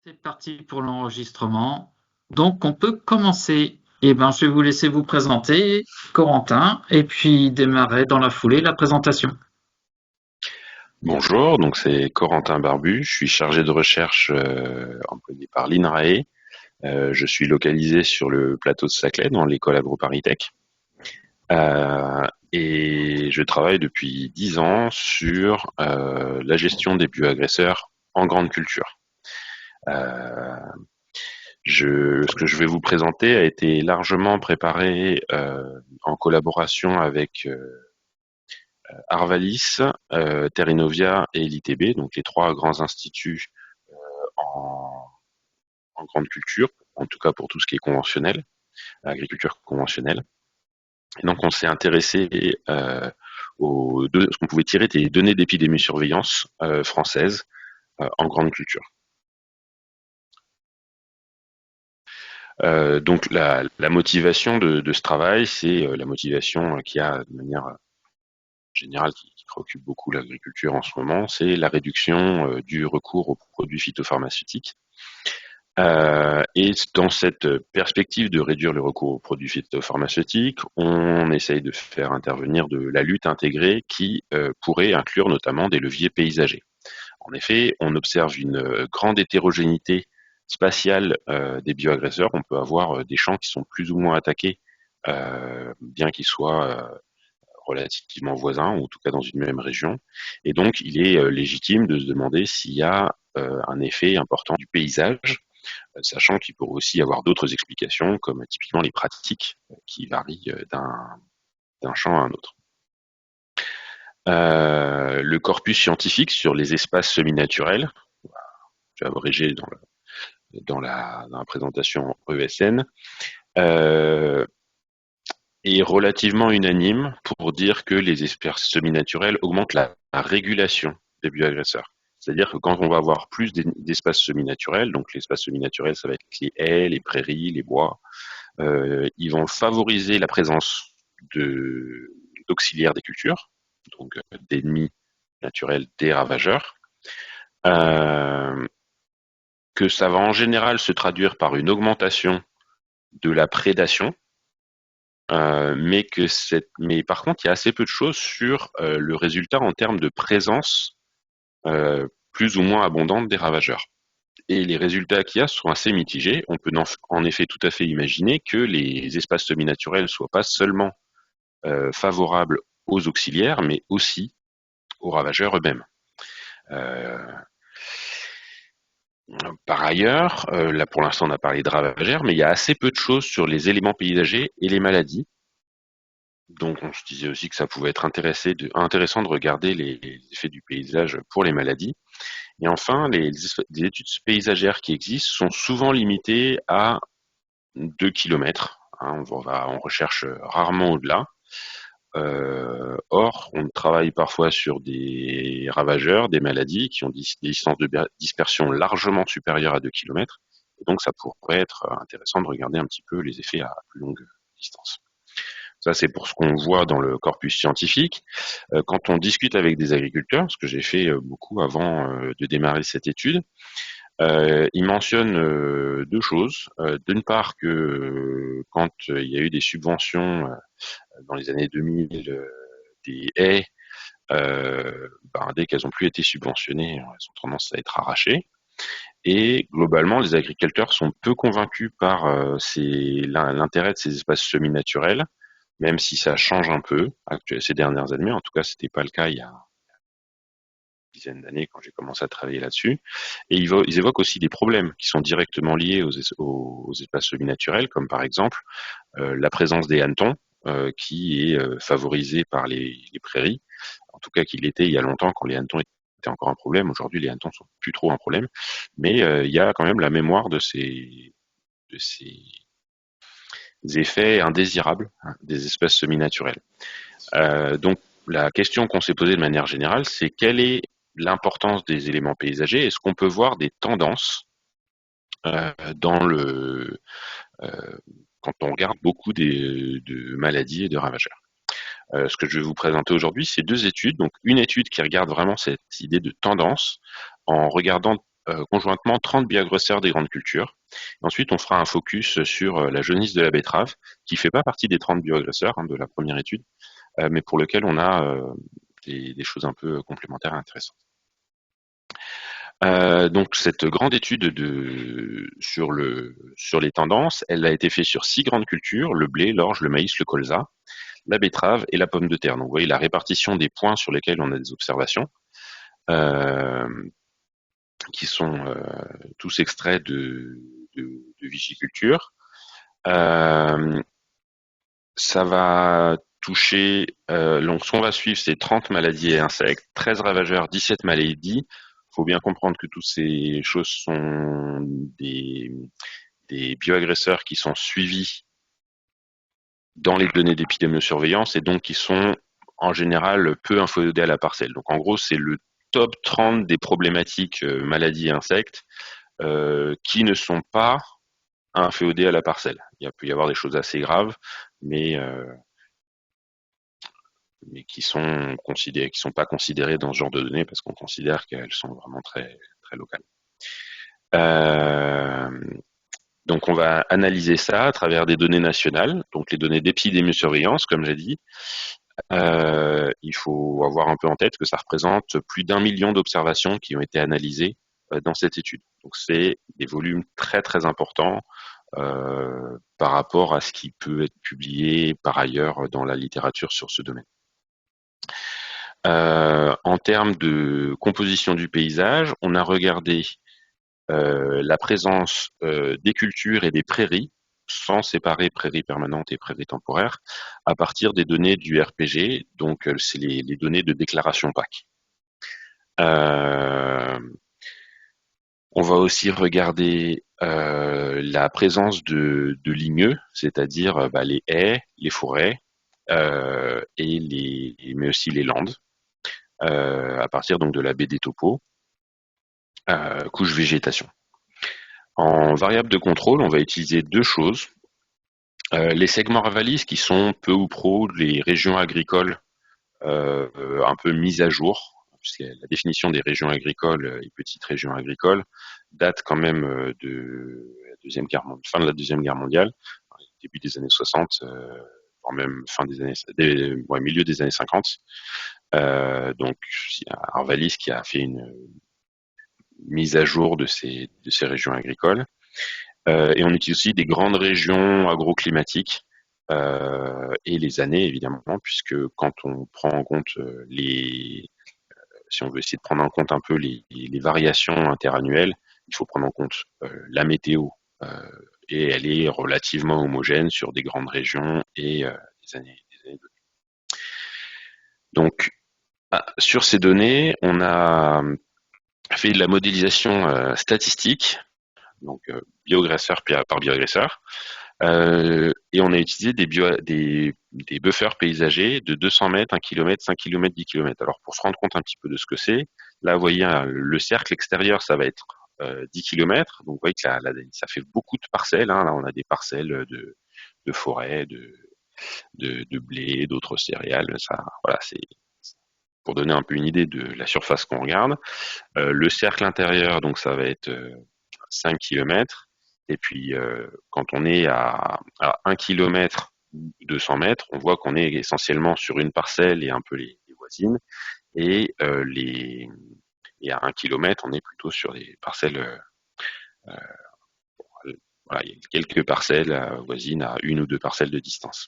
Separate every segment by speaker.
Speaker 1: C'est parti pour l'enregistrement. Donc, on peut commencer. Eh ben, je vais vous laisser vous présenter, Corentin, et puis démarrer dans la foulée la présentation.
Speaker 2: Bonjour, donc c'est Corentin Barbu, je suis chargé de recherche employé par l'INRAE. Je suis localisé sur le plateau de Saclay dans l'école AgroParisTech. Et je travaille depuis 10 ans sur la gestion des bioagresseurs en grande culture. Euh, ce que je vais vous présenter a été largement préparé en collaboration avec Arvalis, Terrinovia et l'ITB, donc les trois grands instituts en, en grande culture, en tout cas pour tout ce qui est conventionnel, agriculture conventionnelle. Et donc on s'est intéressé ce qu'on pouvait tirer des données d'épidémie-surveillance françaises en grande culture. Donc la motivation de ce travail, c'est la motivation qui a de manière générale qui préoccupe beaucoup l'agriculture en ce moment, c'est la réduction du recours aux produits phytopharmaceutiques. Et dans cette perspective de réduire le recours aux produits phytopharmaceutiques, on essaye de faire intervenir de la lutte intégrée qui pourrait inclure notamment des leviers paysagers. En effet, on observe une grande hétérogénéité spatiale des bioagresseurs. On peut avoir des champs qui sont plus ou moins attaqués, bien qu'ils soient relativement voisins, ou en tout cas dans une même région. Et donc, il est légitime de se demander s'il y a un effet important du paysage, sachant qu'il pourrait aussi y avoir d'autres explications, comme typiquement les pratiques qui varient d'un champ à un autre. Le corpus scientifique sur les espaces semi-naturels, je vais abréger dans la présentation ESN, est relativement unanime pour dire que les espaces semi-naturels augmentent la régulation des bioagresseurs. C'est-à-dire que quand on va avoir plus d'espaces semi-naturels, donc l'espace semi-naturel, ça va être les haies, les prairies, les bois, ils vont favoriser la présence d'auxiliaires des cultures, donc d'ennemis naturels des ravageurs, euh, que ça va en général se traduire par une augmentation de la prédation, mais par contre, il y a assez peu de choses sur le résultat en termes de présence plus ou moins abondante des ravageurs. Et les résultats qu'il y a sont assez mitigés. On peut en effet tout à fait imaginer que les espaces semi-naturels soient pas seulement favorables aux auxiliaires, mais aussi aux ravageurs eux-mêmes. Euh, Par ailleurs, là pour l'instant on a parlé de ravageurs, mais il y a assez peu de choses sur les éléments paysagers et les maladies. Donc on se disait aussi que ça pouvait être intéressant de regarder les effets du paysage pour les maladies. Et enfin, les études paysagères qui existent sont souvent limitées à 2 kilomètres. Hein, on recherche rarement au-delà. Or, on travaille parfois sur des ravageurs, des maladies qui ont des distances de dispersion largement supérieures à 2 kilomètres. Et donc, ça pourrait être intéressant de regarder un petit peu les effets à plus longue distance. Ça, c'est pour ce qu'on voit dans le corpus scientifique. Quand on discute avec des agriculteurs, ce que j'ai fait beaucoup avant de démarrer cette étude, ils mentionnent deux choses. D'une part que quand il y a eu des subventions dans les années 2000 des haies, dès qu'elles n'ont plus été subventionnées, elles ont tendance à être arrachées. Et globalement, les agriculteurs sont peu convaincus par l'intérêt de ces espaces semi-naturels, même si ça change un peu ces dernières années. En tout cas, c'était pas le cas il y a une dizaine d'années quand j'ai commencé à travailler là-dessus. Et ils évoquent aussi des problèmes qui sont directement liés aux espaces semi-naturels, comme par exemple la présence des hannetons, qui est favorisée par les prairies, en tout cas qu'il l'était il y a longtemps quand les hannetons étaient encore un problème. Aujourd'hui, les hannetons sont plus trop un problème, mais il y a quand même la mémoire de ces effets indésirables, hein, des espèces semi-naturelles. Donc la question qu'on s'est posée de manière générale, c'est quelle est l'importance des éléments paysagers? Est-ce qu'on peut voir des tendances dans euh, quand on regarde beaucoup de maladies et de ravageurs? Ce que je vais vous présenter aujourd'hui, c'est deux études. Donc une étude qui regarde vraiment cette idée de tendance en regardant conjointement 30 bioagresseurs des grandes cultures. Ensuite, on fera un focus sur la jaunisse de la betterave, qui fait pas partie des 30 bioagresseurs de la première étude, mais pour lequel on a des choses un peu complémentaires et intéressantes. Donc cette grande étude sur les tendances, elle a été faite sur 6 grandes cultures: le blé, l'orge, le maïs, le colza, la betterave et la pomme de terre. Donc vous voyez la répartition des points sur lesquels on a des observations, qui sont tous extraits de Vigiculture. Ça va toucher, donc ce qu'on va suivre, c'est 30 maladies et insectes, 13 ravageurs, 17 maladies. Il faut bien comprendre que toutes ces choses sont des bioagresseurs qui sont suivis dans les données d'épidémiosurveillance et donc qui sont en général peu infodés à la parcelle. Donc en gros, c'est le top 30 des problématiques maladies et insectes qui ne sont pas inféodés à la parcelle. Il peut y avoir des choses assez graves, mais qui sont pas considérées dans ce genre de données parce qu'on considère qu'elles sont vraiment très très locales. Donc on va analyser ça à travers des données nationales, donc les données d'épidémiosurveillance, comme j'ai dit. Il faut avoir un peu en tête que ça représente plus d'1 million d'observations qui ont été analysées dans cette étude. Donc c'est des volumes très très importants par rapport à ce qui peut être publié par ailleurs dans la littérature sur ce domaine. En termes de composition du paysage, on a regardé la présence des cultures et des prairies, sans séparer prairies permanentes et prairies temporaires, à partir des données du RPG, donc c'est les données de déclaration PAC. On va aussi regarder la présence de ligneux, c'est-à-dire les haies, les forêts, mais aussi les landes, à partir donc de la baie des topos, couche végétation. En variable de contrôle, on va utiliser deux choses. Les segments Ravalis, qui sont peu ou prou les régions agricoles un peu mises à jour, puisque la définition des régions agricoles et petites régions agricoles date quand même de la fin de la Deuxième Guerre mondiale, début des années 60, voire même milieu des années 50. Donc il y a Arvalis qui a fait une mise à jour de ces régions agricoles. Et on utilise aussi des grandes régions agroclimatiques et les années, évidemment, puisque quand on prend en compte si on veut essayer de prendre en compte un peu les variations interannuelles, il faut prendre en compte la météo, et elle est relativement homogène sur des grandes régions et des années données. Donc, sur ces données, on a fait de la modélisation statistique, donc bioagresseur par bioagresseur, et on a utilisé des buffers paysagers de 200 mètres, 1 km, 5 km, 10 km. Alors pour se rendre compte un petit peu de ce que c'est, là vous voyez le cercle extérieur, ça va être 10 km, donc vous voyez que ça fait beaucoup de parcelles, hein. Là on a des parcelles de forêt, de blé, d'autres céréales, ça, voilà, c'est pour donner un peu une idée de la surface qu'on regarde. Le cercle intérieur, donc ça va être 5 km. Et puis, quand on est à 1 km ou 200 mètres, on voit qu'on est essentiellement sur une parcelle et un peu les voisines. Et, à 1 km, on est plutôt sur des parcelles. Voilà, il y a quelques parcelles voisines à 1 ou 2 parcelles de distance.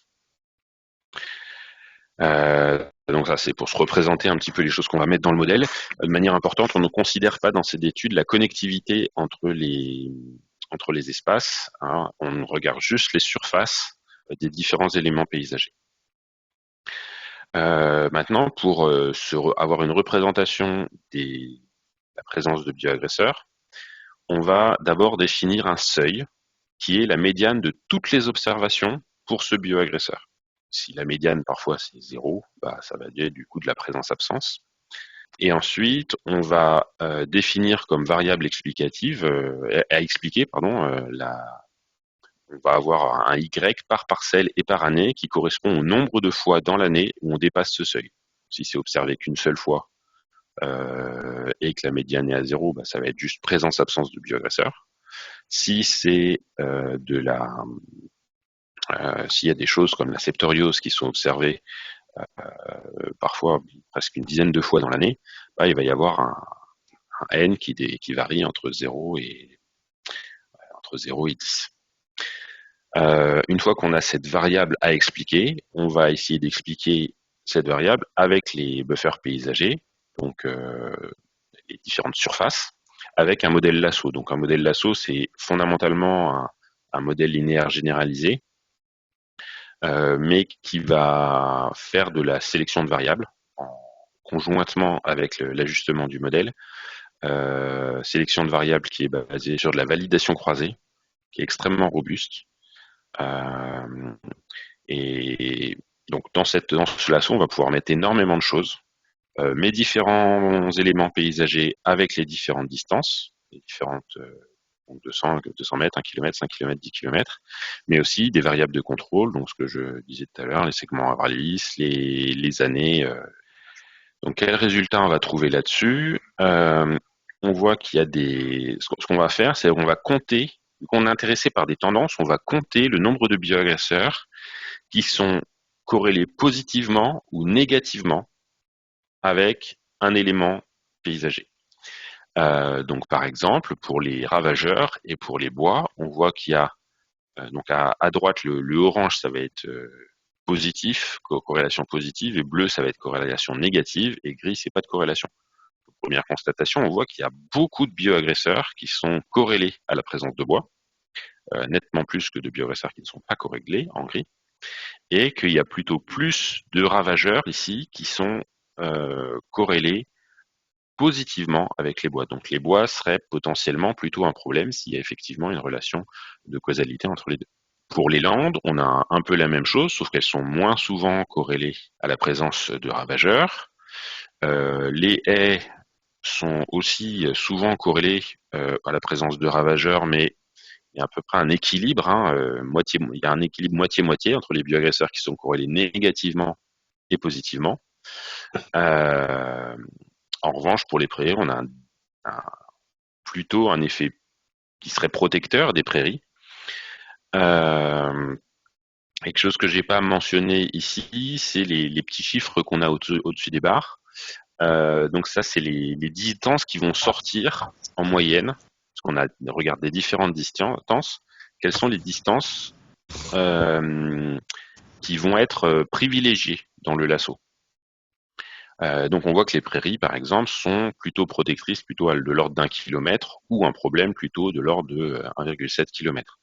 Speaker 2: Donc ça, c'est pour se représenter un petit peu les choses qu'on va mettre dans le modèle. De manière importante, on ne considère pas dans cette étude la connectivité entre les espaces, hein. On regarde juste les surfaces des différents éléments paysagers. Maintenant, pour avoir une représentation de la présence de bioagresseurs, on va d'abord définir un seuil qui est la médiane de toutes les observations pour ce bioagresseur. Si la médiane parfois c'est 0, ça va dire du coup de la présence-absence. Et ensuite, on va définir comme variable explicative, à expliquer, pardon, on va avoir un Y par parcelle et par année qui correspond au nombre de fois dans l'année où on dépasse ce seuil. Si c'est observé qu'une seule fois, et que la médiane est à 0, bah, ça va être juste présence-absence de bioagresseur. Si c'est s'il y a des choses comme la septoriose qui sont observées parfois presque une dizaine de fois dans l'année, bah, il va y avoir un N qui varie entre 0 et 10. Une fois qu'on a cette variable à expliquer, on va essayer d'expliquer cette variable avec les buffers paysagers, donc les différentes surfaces, avec un modèle lasso. Donc un modèle lasso, c'est fondamentalement un modèle linéaire généralisé, mais qui va faire de la sélection de variables conjointement avec l'ajustement du modèle. Sélection de variables qui est basée sur de la validation croisée, qui est extrêmement robuste. Et donc dans ce lasso, on va pouvoir mettre énormément de choses, mes différents éléments paysagers avec les différentes distances, les différentes 200 mètres, 1 km, 5 km, 10 km, mais aussi des variables de contrôle, donc ce que je disais tout à l'heure, les segments Abralis, les années. Donc quel résultat on va trouver là-dessus? On voit qu'il y a ce qu'on va faire, c'est qu'on va compter, vu qu'on est intéressé par des tendances, on va compter le nombre de bioagresseurs qui sont corrélés positivement ou négativement avec un élément paysager. Donc par exemple, pour les ravageurs et pour les bois, on voit qu'il y a donc à droite le orange, ça va être positif, corrélation positive, et bleu, ça va être corrélation négative, et gris, c'est pas de corrélation. Première constatation, on voit qu'il y a beaucoup de bioagresseurs qui sont corrélés à la présence de bois, nettement plus que de bioagresseurs qui ne sont pas corrélés en gris, et qu'il y a plutôt plus de ravageurs ici qui sont corrélés positivement avec les bois. Donc les bois seraient potentiellement plutôt un problème s'il y a effectivement une relation de causalité entre les deux. Pour les landes, on a un peu la même chose, sauf qu'elles sont moins souvent corrélées à la présence de ravageurs. Les haies sont aussi souvent corrélées à la présence de ravageurs, mais il y a à peu près un équilibre, il y a un équilibre moitié-moitié entre les bioagresseurs qui sont corrélés négativement et positivement. En revanche, pour les prairies, on a plutôt un effet qui serait protecteur des prairies. Quelque chose que j'ai pas mentionné ici, c'est les petits chiffres qu'on a au-dessus des barres. Donc ça, c'est les distances qui vont sortir en moyenne, parce qu'on a regardé différentes distances. Quelles sont les distances qui vont être privilégiées dans le lasso? Donc on voit que les prairies, par exemple, sont plutôt protectrices, plutôt de l'ordre d'1 kilomètre, ou un problème plutôt de l'ordre de 1,7 km.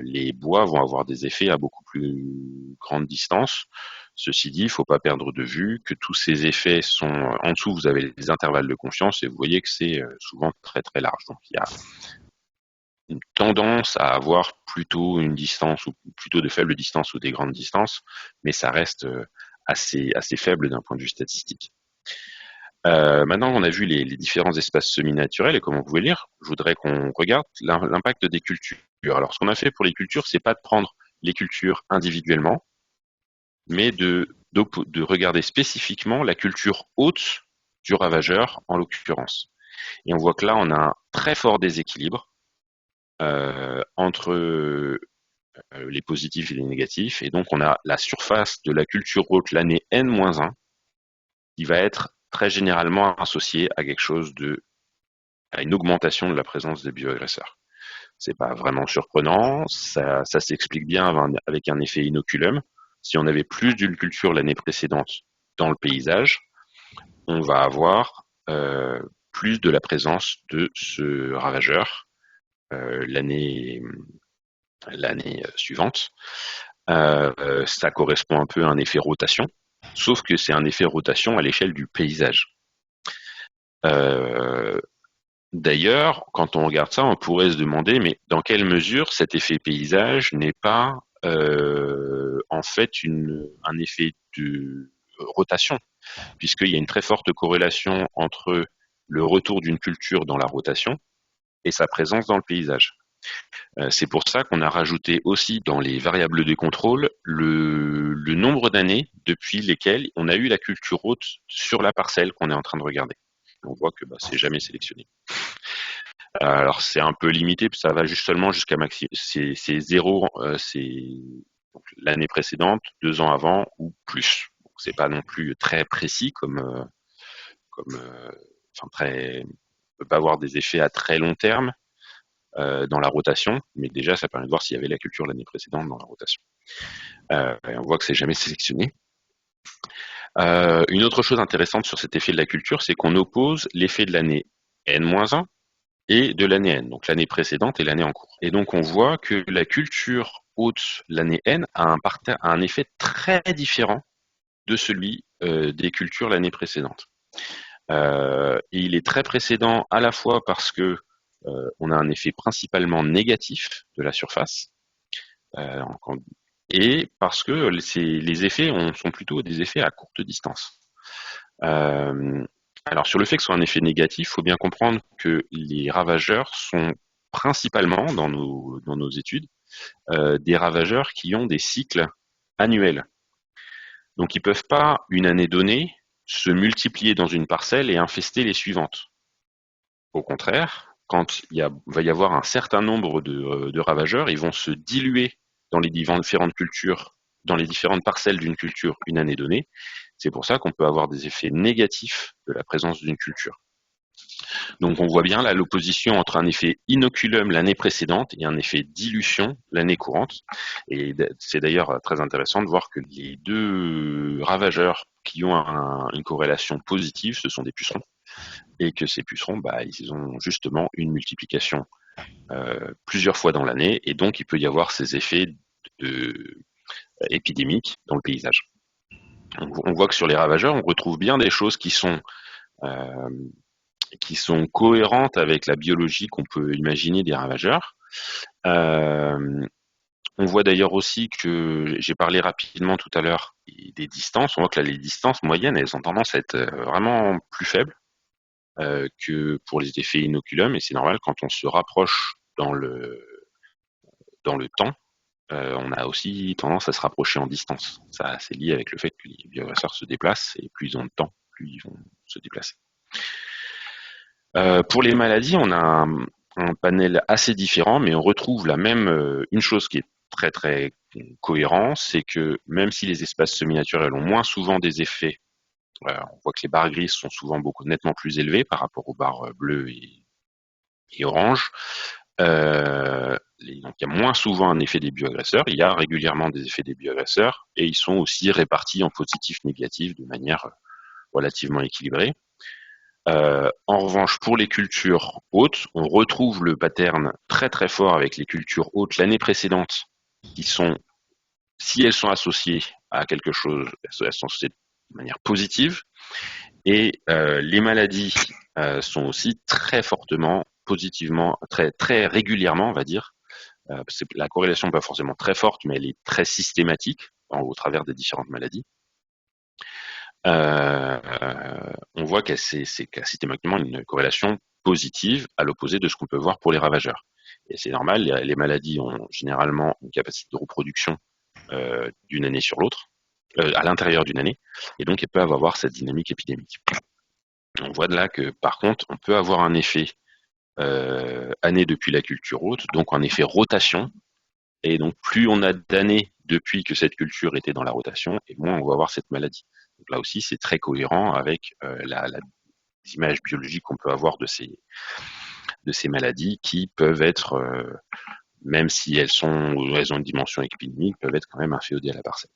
Speaker 2: Les bois vont avoir des effets à beaucoup plus grande distance. Ceci dit, il ne faut pas perdre de vue que tous ces effets sont en dessous. Vous avez les intervalles de confiance et vous voyez que c'est souvent très très large. Donc il y a une tendance à avoir plutôt une distance ou plutôt de faibles distances ou des grandes distances, mais ça reste assez faible d'un point de vue statistique. Maintenant qu'on a vu les différents espaces semi-naturels et comme on pouvait lire, je voudrais qu'on regarde l'impact des cultures. Alors, ce qu'on a fait pour les cultures, c'est pas de prendre les cultures individuellement, mais de regarder spécifiquement la culture hôte du ravageur, en l'occurrence. Et on voit que là, on a un très fort déséquilibre entre les positifs et les négatifs. Et donc, on a la surface de la culture hôte l'année N-1 qui va être très généralement associée à quelque chose à une augmentation de la présence des bioagresseurs. C'est pas vraiment surprenant, ça s'explique bien avec un effet inoculum. Si on avait plus d'une culture l'année précédente dans le paysage, on va avoir plus de la présence de ce ravageur l'année suivante. Ça correspond un peu à un effet rotation, sauf que c'est un effet rotation à l'échelle du paysage. D'ailleurs, quand on regarde ça, on pourrait se demander, mais dans quelle mesure cet effet paysage n'est pas en fait un effet de rotation, puisqu'il y a une très forte corrélation entre le retour d'une culture dans la rotation et sa présence dans le paysage. C'est pour ça qu'on a rajouté aussi dans les variables de contrôle le nombre d'années depuis lesquelles on a eu la culture haute sur la parcelle qu'on est en train de regarder. On voit que c'est jamais sélectionné. Alors c'est un peu limité, ça va juste seulement jusqu'à maximum. C'est 0, c'est l'année précédente, 2 ans avant ou plus. C'est pas non plus très précis enfin très, on peut pas avoir des effets à très long terme dans la rotation, mais déjà ça permet de voir s'il y avait la culture l'année précédente dans la rotation. Et on voit que c'est jamais sélectionné. Une autre chose intéressante sur cet effet de la culture, c'est qu'on oppose l'effet de l'année N-1 et de l'année N, donc l'année précédente et l'année en cours. Et donc on voit que la culture haute l'année N a un effet très différent de celui des cultures l'année précédente. Et il est très précédent à la fois parce que on a un effet principalement négatif de la surface, et parce que les effets sont plutôt des effets à courte distance. Alors sur le fait que ce soit un effet négatif, il faut bien comprendre que les ravageurs sont principalement, dans nos études, des ravageurs qui ont des cycles annuels. Donc ils ne peuvent pas, une année donnée, se multiplier dans une parcelle et infester les suivantes. Au contraire, quand va y avoir un certain nombre de ravageurs, ils vont se diluer dans les différentes cultures, dans les différentes parcelles d'une culture une année donnée. C'est pour ça qu'on peut avoir des effets négatifs de la présence d'une culture. Donc on voit bien là l'opposition entre un effet inoculum l'année précédente et un effet dilution l'année courante. Et c'est d'ailleurs très intéressant de voir que les deux ravageurs qui ont une corrélation positive, ce sont des pucerons. Et que ces pucerons, ils ont justement une multiplication plusieurs fois dans l'année, et donc il peut y avoir ces effets épidémiques dans le paysage. On voit que sur les ravageurs, on retrouve bien des choses qui sont cohérentes avec la biologie qu'on peut imaginer des ravageurs. On voit d'ailleurs aussi que j'ai parlé rapidement tout à l'heure des distances. On voit que là, les distances moyennes, elles ont tendance à être vraiment plus faibles que pour les effets inoculum, et c'est normal quand on se rapproche dans le temps, on a aussi tendance à se rapprocher en distance. Ça, c'est lié avec le fait que les bioagresseurs se déplacent, et plus ils ont de temps, plus ils vont se déplacer. Pour les maladies, on a un panel assez différent, mais on retrouve une chose qui est très très cohérent, c'est que même si les espaces semi-naturels ont moins souvent des effets, on voit que les barres grises sont souvent nettement plus élevées par rapport aux barres bleues et oranges. Donc il y a moins souvent un effet des bioagresseurs, il y a régulièrement des effets des bioagresseurs, et ils sont aussi répartis en positif-négatif de manière relativement équilibrée. En revanche, pour les cultures hautes, on retrouve le pattern très très fort avec les cultures hautes l'année précédente, qui sont, si elles sont associées à quelque chose, elles sont associées de manière positive, et les maladies sont aussi très fortement, positivement, très très régulièrement, on va dire. La corrélation n'est pas forcément très forte, mais elle est très systématique au travers des différentes maladies. On voit que c'est systématiquement une corrélation positive à l'opposé de ce qu'on peut voir pour les ravageurs. Et c'est normal, les maladies ont généralement une capacité de reproduction d'une année sur l'autre, à l'intérieur d'une année, et donc elles peuvent avoir cette dynamique épidémique. On voit de là que par contre, on peut avoir un effet année depuis la culture haute, donc un effet rotation, et donc plus on a d'années depuis que cette culture était dans la rotation, et moins on va avoir cette maladie. Donc là aussi, c'est très cohérent avec les images biologiques qu'on peut avoir de ces maladies qui peuvent être, même si elles ont une dimension épidémique, peuvent être quand même inféodées à la parcelle.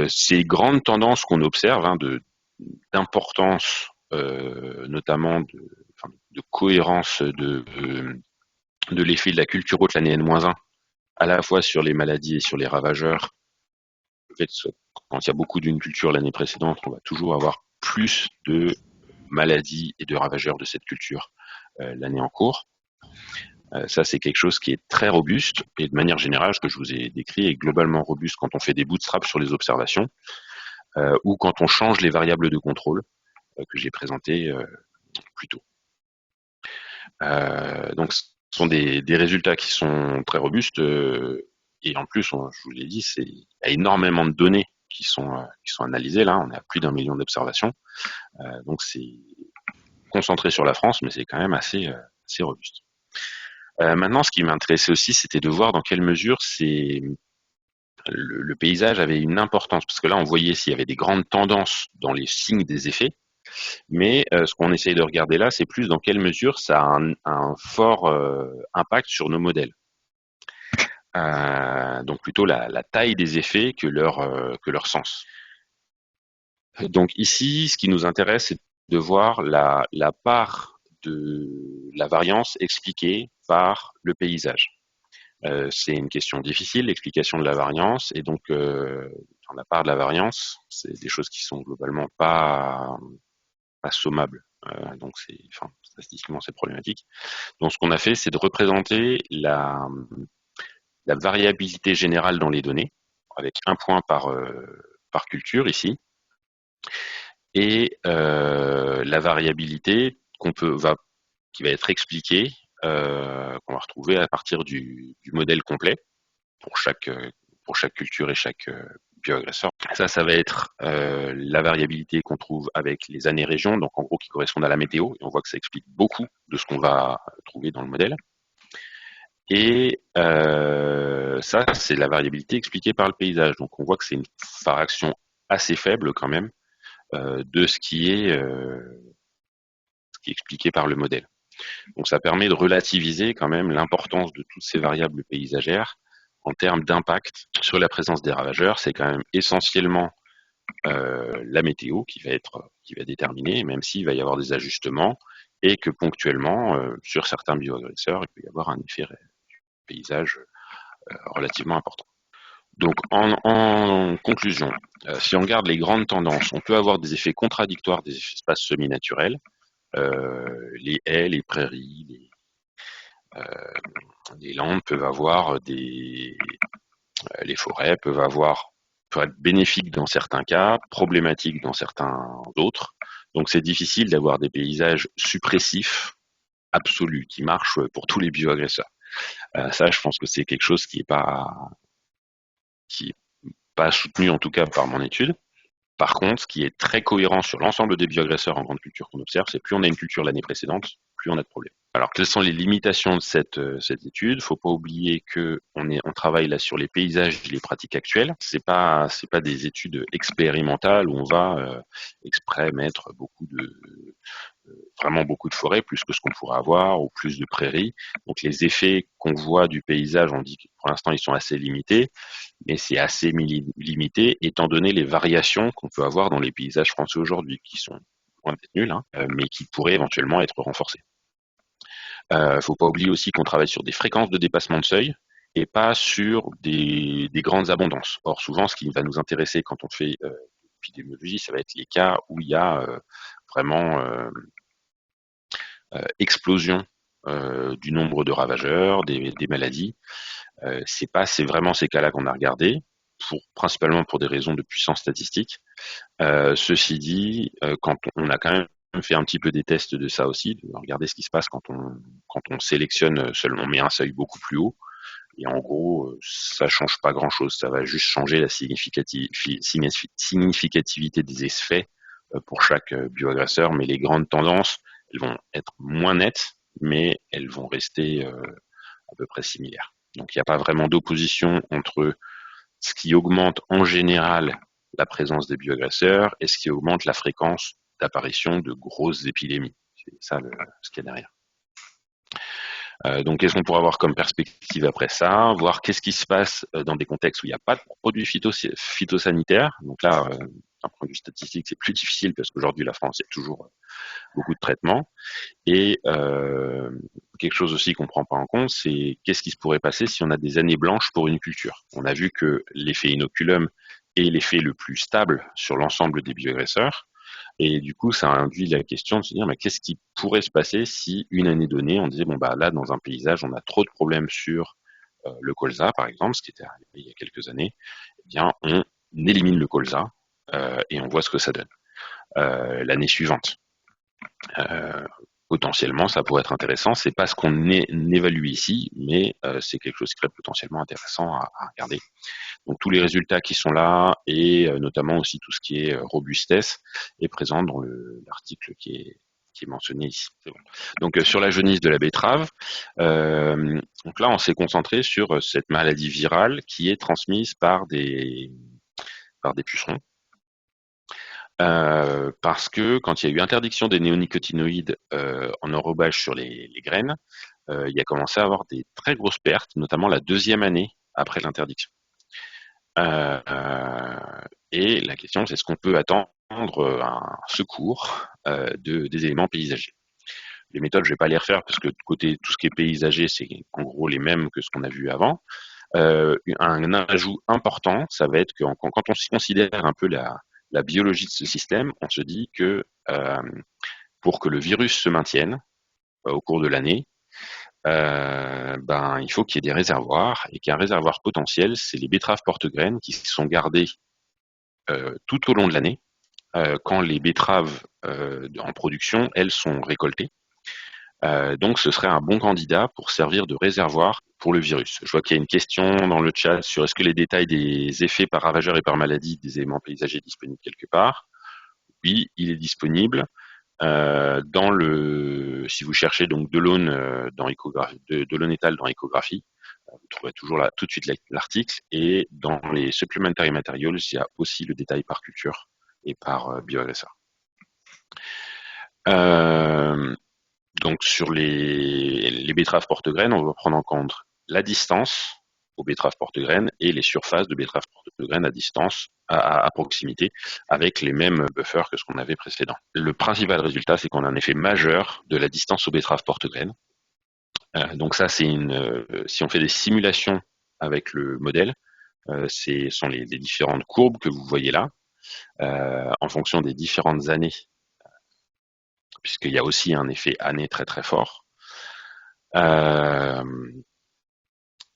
Speaker 2: Ces grandes tendances qu'on observe d'importance, notamment de cohérence de l'effet de la culture haute l'année N-1, à la fois sur les maladies et sur les ravageurs. En fait, quand il y a beaucoup d'une culture l'année précédente, on va toujours avoir plus de maladies et de ravageurs de cette culture l'année en cours. Ça, c'est quelque chose qui est très robuste, et de manière générale, ce que je vous ai décrit est globalement robuste quand on fait des bootstraps sur les observations, ou quand on change les variables de contrôle que j'ai présentées plus tôt. Donc Ce sont des résultats qui sont très robustes et en plus, je vous l'ai dit, il y a énormément de données qui sont analysées. Là, on est à plus d'un million d'observations. Donc c'est concentré sur la France, mais c'est quand même assez robuste. Maintenant, ce qui m'intéressait aussi, c'était de voir dans quelle mesure le paysage avait une importance, parce que là, on voyait s'il y avait des grandes tendances dans les signes des effets, mais ce qu'on essaye de regarder là, c'est plus dans quelle mesure ça a un fort impact sur nos modèles. Donc plutôt la taille des effets que leur sens. Donc ici, ce qui nous intéresse, c'est de voir la part de la variance expliquée par le paysage. C'est une question difficile, l'explication de la variance, et donc dans la part de la variance, c'est des choses qui sont globalement pas sommables. Donc statistiquement, c'est problématique. Donc ce qu'on a fait, c'est de représenter la variabilité générale dans les données, avec un point par culture ici, et la variabilité qui va être expliquée, qu'on va retrouver à partir du modèle complet pour chaque culture et chaque bioagresseur. Ça va être la variabilité qu'on trouve avec les années-régions, donc en gros qui correspondent à la météo, et on voit que ça explique beaucoup de ce qu'on va trouver dans le modèle. Et ça, c'est la variabilité expliquée par le paysage. Donc on voit que c'est une fraction assez faible quand même de ce qui est expliqué par le modèle. Donc ça permet de relativiser quand même l'importance de toutes ces variables paysagères en termes d'impact sur la présence des ravageurs. C'est quand même essentiellement la météo qui va déterminer, même s'il va y avoir des ajustements et que ponctuellement, sur certains bioagresseurs, il peut y avoir un effet paysage relativement important. Donc en conclusion, si on regarde les grandes tendances, on peut avoir des effets contradictoires des espaces semi-naturels, les haies, les prairies, les landes peuvent avoir les forêts peuvent être bénéfiques dans certains cas, problématiques dans certains autres. Donc c'est difficile d'avoir des paysages suppressifs absolus qui marchent pour tous les bioagresseurs. Ça, je pense que c'est quelque chose qui est pas soutenu en tout cas par mon étude. Par contre, ce qui est très cohérent sur l'ensemble des bioagresseurs en grande culture qu'on observe, c'est plus on a une culture l'année précédente, plus on a de problèmes. Alors, quelles sont les limitations de cette étude? Faut pas oublier que on travaille là sur les paysages et les pratiques actuelles. C'est pas des études expérimentales où on va exprès mettre vraiment beaucoup de forêts, plus que ce qu'on pourrait avoir, ou plus de prairies. Donc, les effets qu'on voit du paysage, on dit que pour l'instant, ils sont assez limités, mais c'est assez limité étant donné les variations qu'on peut avoir dans les paysages français aujourd'hui, qui sont loin d'être nuls, hein, mais qui pourraient éventuellement être renforcés. Faut pas oublier aussi qu'on travaille sur des fréquences de dépassement de seuil et pas sur des grandes abondances. Or, souvent, ce qui va nous intéresser quand on fait épidémiologie, ça va être les cas où il y a vraiment explosion du nombre de ravageurs, des maladies. C'est vraiment ces cas-là qu'on a regardé, principalement pour des raisons de puissance statistique. Ceci dit, quand on a quand même fait un petit peu des tests de ça aussi, de regarder ce qui se passe quand on sélectionne seulement, on met un seuil beaucoup plus haut, et en gros, ça change pas grand-chose, ça va juste changer la significativité des effets pour chaque bioagresseur, mais les grandes tendances, elles vont être moins nettes, mais elles vont rester à peu près similaires. Donc il n'y a pas vraiment d'opposition entre ce qui augmente en général la présence des bioagresseurs et ce qui augmente la fréquence d'apparition de grosses épidémies. C'est ça ce qu'il y a derrière. Donc, qu'est-ce qu'on pourra avoir comme perspective après ça? Voir qu'est-ce qui se passe dans des contextes où il n'y a pas de produits phytosanitaires. Donc là, d'un point de vue statistique, c'est plus difficile parce qu'aujourd'hui, la France, il y a toujours beaucoup de traitements. Et quelque chose aussi qu'on ne prend pas en compte, c'est qu'est-ce qui se pourrait passer si on a des années blanches pour une culture. On a vu que l'effet inoculum est l'effet le plus stable sur l'ensemble des bioagresseurs. Et du coup, ça induit la question de se dire, mais qu'est-ce qui pourrait se passer si une année donnée, on disait, bon, bah là, dans un paysage, on a trop de problèmes sur le colza, par exemple, ce qui était arrivé il y a quelques années, eh bien, on élimine le colza et on voit ce que ça donne l'année suivante. potentiellement, ça pourrait être intéressant. C'est pas ce qu'on évalue ici, mais c'est quelque chose qui serait potentiellement intéressant à regarder. Donc tous les résultats qui sont là et notamment aussi tout ce qui est robustesse est présent dans l'article qui est mentionné ici. C'est bon. Donc sur la jaunisse de la betterave, donc là on s'est concentré sur cette maladie virale qui est transmise par des pucerons. Parce que quand il y a eu interdiction des néonicotinoïdes en enrobage sur les graines, il y a commencé à avoir des très grosses pertes, notamment la deuxième année après l'interdiction. Et la question, c'est est-ce qu'on peut attendre un secours des éléments paysagers. Les méthodes, je ne vais pas les refaire parce que de côté tout ce qui est paysager, c'est en gros les mêmes que ce qu'on a vu avant. Un ajout important, ça va être que quand on considère un peu la biologie de ce système, on se dit que pour que le virus se maintienne au cours de l'année, il faut qu'il y ait des réservoirs et qu'un réservoir potentiel, c'est les betteraves porte-graines qui sont gardées tout au long de l'année quand les betteraves en production, elles sont récoltées. Donc ce serait un bon candidat pour servir de réservoir pour le virus. Je vois qu'il y a une question dans le chat sur est-ce que les détails des effets par ravageurs et par maladie des éléments paysagers est disponible quelque part. Oui, il est disponible. Si vous cherchez donc Delaune dans échographie, Delaune et al. Dans échographie, vous trouverez toujours là tout de suite l'article. Et dans les supplementary materials, il y a aussi le détail par culture et par bioagresseur. Donc sur les betteraves porte-graines, on va prendre en compte la distance aux betteraves porte-graines et les surfaces de betteraves porte-graines à distance, à proximité, avec les mêmes buffers que ce qu'on avait précédent. Le principal résultat, c'est qu'on a un effet majeur de la distance aux betteraves porte-graines. Donc ça, si on fait des simulations avec le modèle, ce sont les différentes courbes que vous voyez là, en fonction des différentes années, puisqu'il y a aussi un effet année très très fort.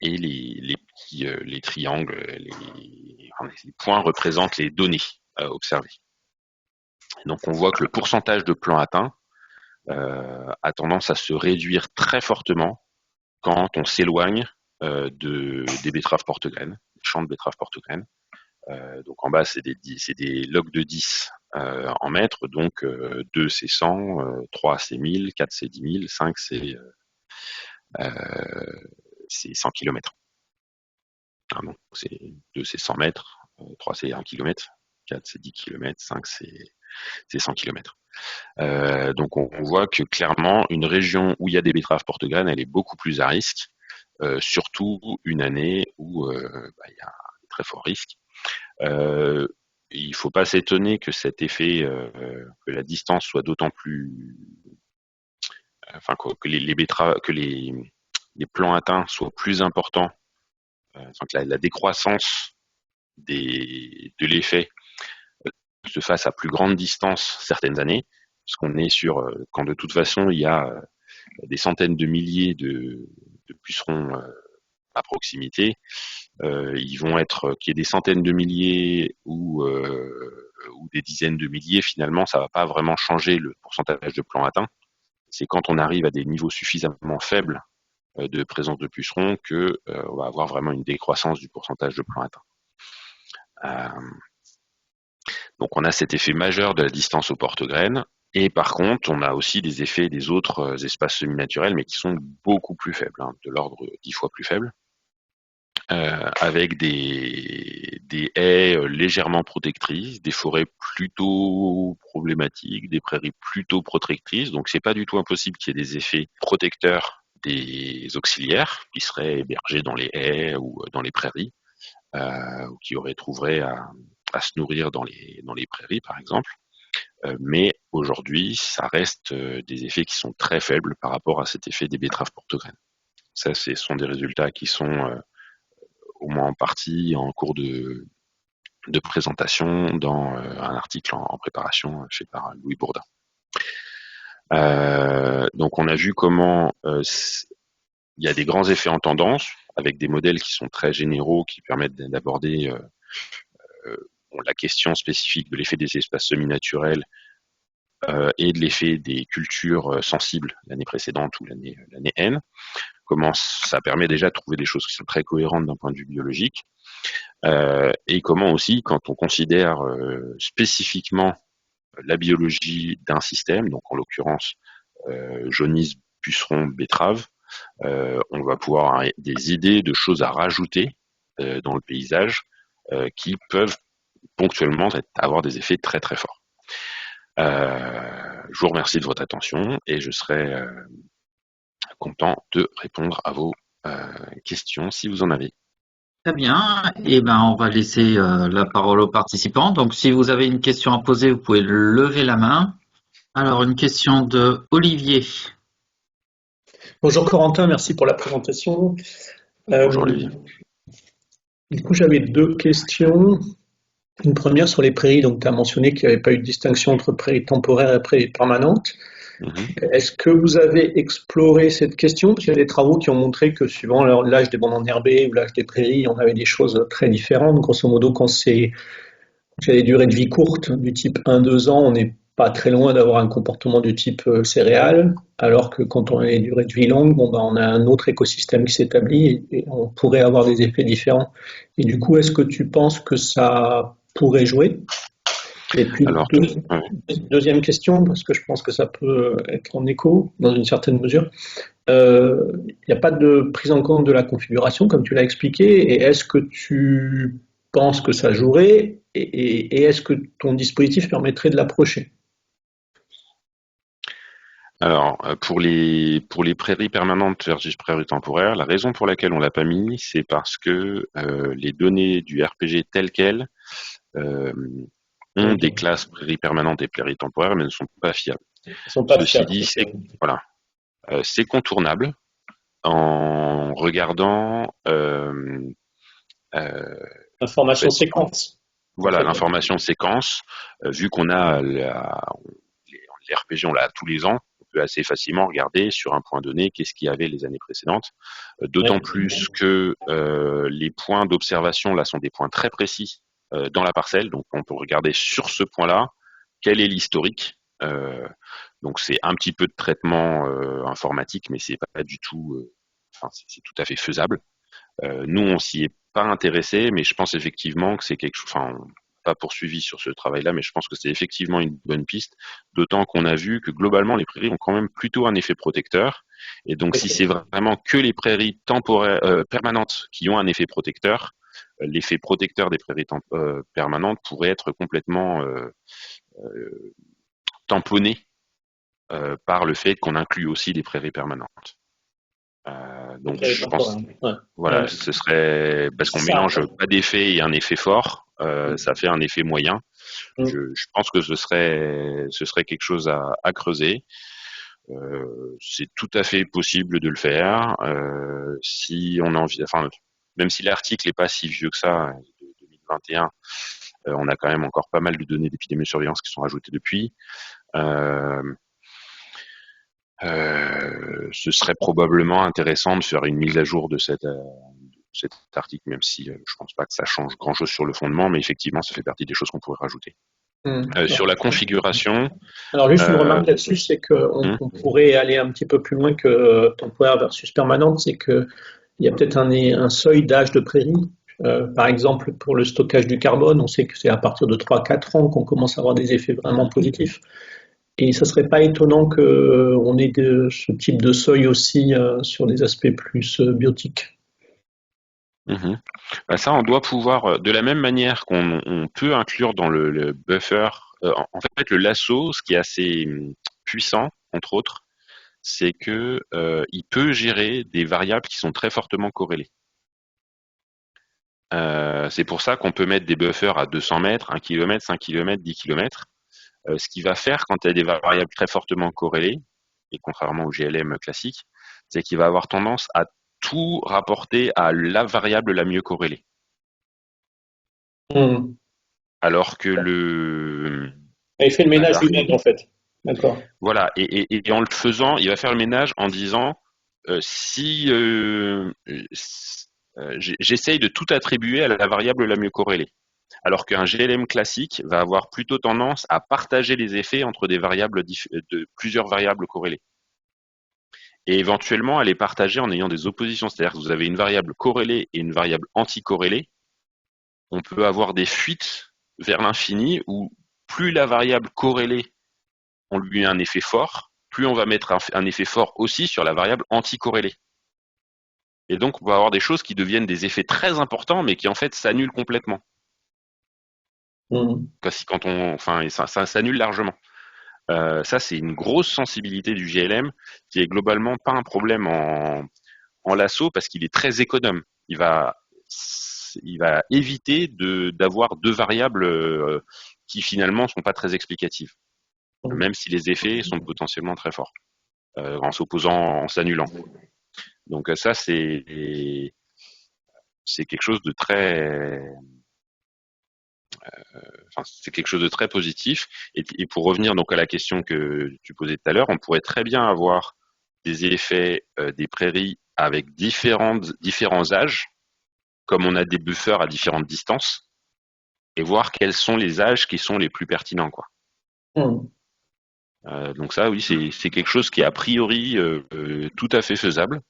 Speaker 2: Et les triangles, les points représentent les données observées. Donc on voit que le pourcentage de plants atteints a tendance à se réduire très fortement quand on s'éloigne des betteraves porte-graines, des champs de betteraves porte-graines. Donc en bas, c'est des logs de 10 en mètres, donc 2 c'est 100, 3 c'est 1000, 4 c'est 10 000, 5 c'est 100 km. Donc 2 c'est 100 mètres, 3 c'est 1 km, 4 c'est 10 km, 5 c'est 100 km. Donc on voit que clairement, une région où il y a des betteraves porte-graines, elle est beaucoup plus à risque, surtout une année où il y a un très fort risque. Il ne faut pas s'étonner que cet effet, que la distance soit d'autant plus, que les plants atteints soient plus importants, que la décroissance de l'effet se fasse à plus grande distance certaines années, parce qu'on est sur, quand de toute façon il y a des centaines de milliers de pucerons à proximité, ils vont être qu'il y ait des centaines de milliers ou des dizaines de milliers, finalement, ça va pas vraiment changer le pourcentage de plants atteints. C'est quand on arrive à des niveaux suffisamment faibles de présence de pucerons que on va avoir vraiment une décroissance du pourcentage de plants atteints. Donc on a cet effet majeur de la distance aux porte-graines. Et par contre, on a aussi des effets des autres espaces semi-naturels, mais qui sont beaucoup plus faibles, de l'ordre 10 fois plus faibles. Avec des haies légèrement protectrices, des forêts plutôt problématiques, des prairies plutôt protectrices. Donc c'est pas du tout impossible qu'il y ait des effets protecteurs des auxiliaires qui seraient hébergés dans les haies ou dans les prairies, ou qui trouveraient à se nourrir dans les prairies par exemple. Mais aujourd'hui, ça reste des effets qui sont très faibles par rapport à cet effet des betteraves porte-graines. Ça, ce sont des résultats qui sont au moins en partie en cours de présentation dans un article en préparation fait par Louis Bourdin. Donc on a vu comment il y a des grands effets en tendance avec des modèles qui sont très généraux qui permettent d'aborder la question spécifique de l'effet des espaces semi-naturels et de l'effet des cultures sensibles l'année précédente ou l'année N. Comment ça permet déjà de trouver des choses qui sont très cohérentes d'un point de vue biologique, et comment aussi, quand on considère spécifiquement la biologie d'un système, donc en l'occurrence jaunisse, puceron, betterave, on va pouvoir avoir des idées de choses à rajouter dans le paysage qui peuvent ponctuellement avoir des effets très très forts. Je vous remercie de votre attention et je serai content de répondre à vos questions si vous en avez.
Speaker 1: Très bien. Eh ben, on va laisser la parole aux participants. Donc, si vous avez une question à poser, vous pouvez lever la main. Alors, une question de Olivier.
Speaker 3: Bonjour Corentin, merci pour la présentation.
Speaker 2: Bonjour Olivier.
Speaker 3: Du coup, j'avais deux questions. Une première sur les prairies. Donc, tu as mentionné qu'il n'y avait pas eu de distinction entre prairies temporaires et prairies permanentes. Est-ce que vous avez exploré cette question? Parce qu'il y a des travaux qui ont montré que suivant l'âge des bandes enherbées ou l'âge des prairies, on avait des choses très différentes. Grosso modo, quand il y a des durées de vie courtes, du type 1-2 ans, on n'est pas très loin d'avoir un comportement du type céréales, alors que quand on a des durées de vie longues, bon, ben, on a un autre écosystème qui s'établit et on pourrait avoir des effets différents. Et du coup, est-ce que tu penses que ça pourrait jouer? Et puis,
Speaker 2: Alors,
Speaker 3: deuxième question, parce que je pense que ça peut être en écho dans une certaine mesure. Il n'y a pas de prise en compte de la configuration, comme tu l'as expliqué, et est-ce que tu penses que ça jouerait, et est-ce que ton dispositif permettrait de l'approcher?
Speaker 2: Alors, pour les prairies permanentes versus prairies temporaires, la raison pour laquelle on l'a pas mis, c'est parce que les données du RPG telles quelles ont des classes prairies permanentes et prairies temporaires, mais ne sont pas fiables. Ceci dit, c'est contournable en regardant
Speaker 3: Information séquence.
Speaker 2: Voilà, l'information séquence, vu qu'on a les RPG, on l'a tous les ans, on peut assez facilement regarder sur un point donné qu'est-ce qu'il y avait les années précédentes. D'autant plus que les points d'observation là sont des points très précis dans la parcelle, donc on peut regarder sur ce point-là quel est l'historique. Donc c'est un petit peu de traitement informatique, mais c'est pas du tout, c'est tout à fait faisable. Nous, on s'y est pas intéressé, mais je pense effectivement que c'est quelque chose. Enfin, on n'a pas poursuivi sur ce travail-là, mais je pense que c'est effectivement une bonne piste. D'autant qu'on a vu que globalement, les prairies ont quand même plutôt un effet protecteur. Et donc, si c'est vraiment que les prairies temporaires, permanentes qui ont un effet protecteur, l'effet protecteur des prairies permanentes pourrait être complètement tamponné par le fait qu'on inclut aussi les prairies permanentes. Donc je pense, voilà, ce serait parce qu'on mélange pas d'effet et un effet fort, ça fait un effet moyen. Je pense que ce serait quelque chose à creuser. C'est tout à fait possible de le faire si on a envie. Enfin, même si l'article n'est pas si vieux que ça, de 2021, on a quand même encore pas mal de données d'épidémiosurveillance qui sont rajoutées depuis. Ce serait probablement intéressant de faire une mise à jour de cet article, même si je pense pas que ça change grand-chose sur le fondement, mais effectivement, ça fait partie des choses qu'on pourrait rajouter. Sur la configuration...
Speaker 3: Alors juste une remarque là-dessus, c'est qu'on pourrait aller un petit peu plus loin que temporaire versus permanente, c'est qu'il y a peut-être un seuil d'âge de prairie. Par exemple, pour le stockage du carbone, on sait que c'est à partir de 3-4 ans qu'on commence à avoir des effets vraiment positifs. Et ça serait pas étonnant qu'on ait ce type de seuil aussi sur des aspects plus biotiques.
Speaker 2: Bah ça, on doit pouvoir, de la même manière qu'on peut inclure dans le buffer, en fait, le lasso, ce qui est assez puissant, entre autres, c'est que il peut gérer des variables qui sont très fortement corrélées. C'est pour ça qu'on peut mettre des buffers à 200 mètres, 1 km, 5 km, 10 km. Ce qui va faire quand il y a des variables très fortement corrélées, et contrairement au GLM classique, c'est qu'il va avoir tendance à tout rapporter à la variable la mieux corrélée. Alors que
Speaker 3: il fait le ménage lui-même en fait. D'accord.
Speaker 2: Voilà, et en le faisant, il va faire le ménage en disant si j'essaye de tout attribuer à la variable la mieux corrélée. alors qu'un GLM classique va avoir plutôt tendance à partager les effets entre des variables de plusieurs variables corrélées. Et éventuellement à les partager en ayant des oppositions. C'est-à-dire que vous avez une variable corrélée et une variable anticorrélée. On peut avoir des fuites vers l'infini où plus la variable corrélée, on lui met un effet fort, plus on va mettre un effet fort aussi sur la variable anticorrélée. Et donc, on va avoir des choses qui deviennent des effets très importants, mais qui en fait s'annulent complètement. Ça s'annule largement. Ça, c'est une grosse sensibilité du GLM qui est globalement pas un problème en lasso parce qu'il est très économe. Il va éviter d'avoir deux variables qui finalement sont pas très explicatives, même si les effets sont potentiellement très forts en s'opposant, en s'annulant. Donc ça, c'est quelque chose de très c'est quelque chose de très positif. Et pour revenir donc à la question que tu posais tout à l'heure, on pourrait très bien avoir des effets des prairies avec différents âges, comme on a des buffers à différentes distances, et voir quels sont les âges qui sont les plus pertinents, quoi. Donc ça, oui, c'est quelque chose qui est a priori tout à fait faisable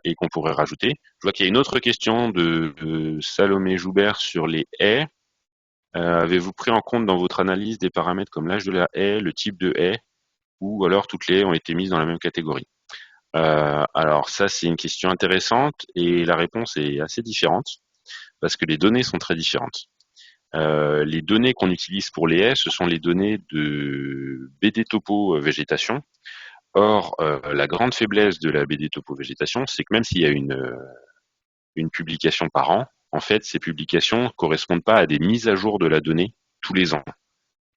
Speaker 2: et qu'on pourrait rajouter. Je vois qu'il y a une autre question de Salomé Joubert sur les haies. Avez-vous pris en compte dans votre analyse des paramètres comme l'âge de la haie, le type de haie, ou alors toutes les haies ont été mises dans la même catégorie? Alors ça, c'est une question intéressante et la réponse est assez différente parce que les données sont très différentes. Les données qu'on utilise pour les haies, ce sont les données de BD Topo végétation. Or, la grande faiblesse de la BD Topo végétation, c'est que même s'il y a une publication par an, en fait, ces publications correspondent pas à des mises à jour de la donnée tous les ans.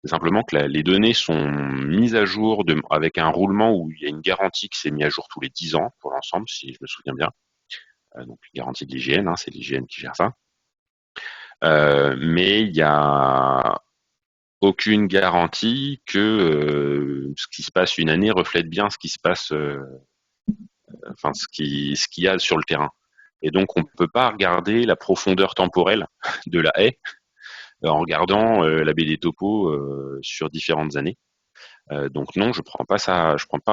Speaker 2: C'est simplement que les données sont mises à jour avec un roulement où il y a une garantie que c'est mis à jour tous les 10 ans pour l'ensemble, si je me souviens bien. Donc, une garantie de l'IGN, hein, c'est l'IGN qui gère ça. Mais il y a aucune garantie que ce qui se passe une année reflète bien ce qui se passe, ce qu'il y a sur le terrain. Et donc, on ne peut pas regarder la profondeur temporelle de la haie en regardant la BD topo sur différentes années. Donc non, je prends pas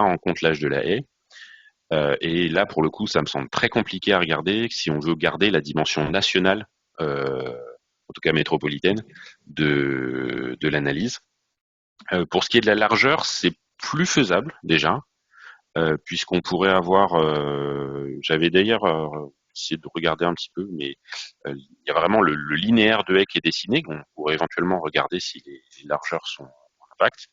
Speaker 2: en compte l'âge de la haie. Et là, pour le coup, ça me semble très compliqué à regarder si on veut garder la dimension nationale, en tout cas métropolitaine, de l'analyse. Pour ce qui est de la largeur, c'est plus faisable déjà, puisqu'on pourrait avoir. J'avais d'ailleurs essayé de regarder un petit peu, mais il y a vraiment le linéaire de haie qui est dessiné. On pourrait éventuellement regarder si les largeurs sont en impact.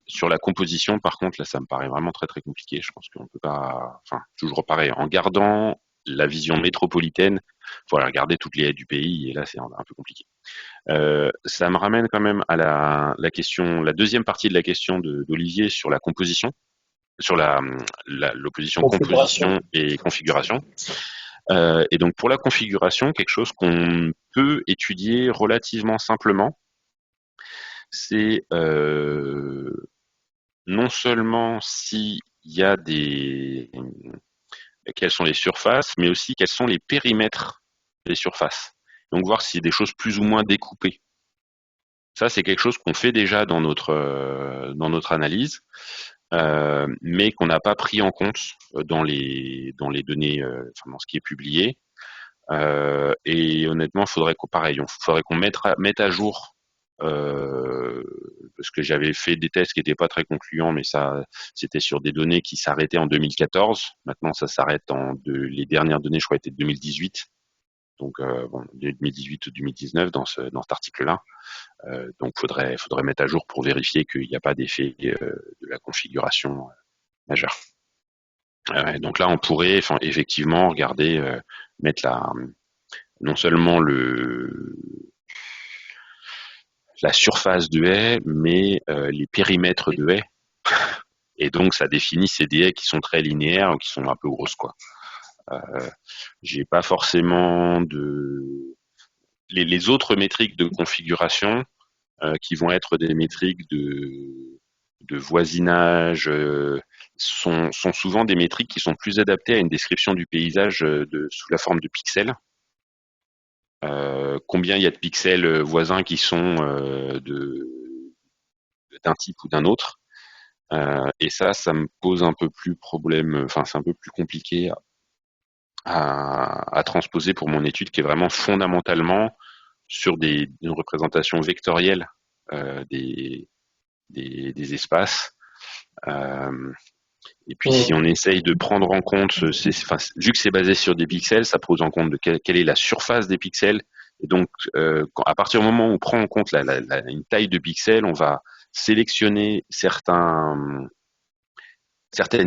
Speaker 2: Sur la composition, par contre, là, ça me paraît vraiment très très compliqué. Je pense qu'on peut pas. Enfin, toujours pareil. En gardant la vision métropolitaine, il faut regarder toutes les haies du pays, et là, c'est un peu compliqué. Ça me ramène quand même à la question, la deuxième partie de la question d'Olivier sur la composition, sur l'opposition composition et configuration. Et donc pour la configuration, quelque chose qu'on peut étudier relativement simplement, c'est non seulement s'il y a quelles sont les surfaces, mais aussi quels sont les périmètres des surfaces. Donc voir s'il y a des choses plus ou moins découpées. Ça, c'est quelque chose qu'on fait déjà dans notre analyse, mais qu'on n'a pas pris en compte dans les données, dans ce qui est publié. Et honnêtement, faudrait qu'on mette à jour, parce que j'avais fait des tests qui n'étaient pas très concluants, mais ça, c'était sur des données qui s'arrêtaient en 2014. Maintenant, ça s'arrête les dernières données, je crois, étaient de 2018. Donc, 2018 ou 2019 dans cet article-là. Donc, faudrait mettre à jour pour vérifier qu'il n'y a pas d'effet de la configuration majeure. Donc là, on pourrait, effectivement, regarder, mettre non seulement la surface de haie, mais les périmètres de haie. Et donc, ça définit ces haies qui sont très linéaires ou qui sont un peu grosses, quoi. J'ai pas forcément les autres métriques de configuration qui vont être des métriques de voisinage sont souvent des métriques qui sont plus adaptées à une description du paysage sous la forme de pixels. combien il y a de pixels voisins qui sont d'un type ou d'un autre. Et ça me pose un peu plus problème, enfin c'est un peu plus compliqué à transposer pour mon étude qui est vraiment fondamentalement sur une représentation vectorielle des espaces. Et puis si on essaye de prendre en compte, vu que c'est basé sur des pixels, ça pose en compte de quelle est la surface des pixels. Et donc, à partir du moment où on prend en compte une taille de pixels, on va sélectionner certaines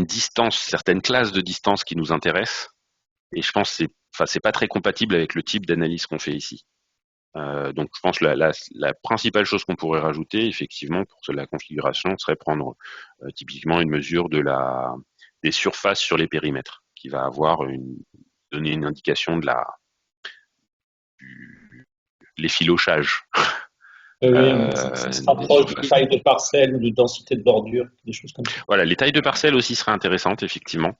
Speaker 2: distances, certaines classes de distance qui nous intéressent. Et je pense que c'est pas très compatible avec le type d'analyse qu'on fait ici. Donc je pense que la principale chose qu'on pourrait rajouter, effectivement, pour la configuration, serait prendre typiquement une mesure des surfaces sur les périmètres, qui va donner une indication de l'effilochage.
Speaker 3: Ça se rapproche de taille de parcelle ou de densité de bordure, des choses comme ça.
Speaker 2: Voilà, les tailles de parcelles aussi seraient intéressantes, effectivement.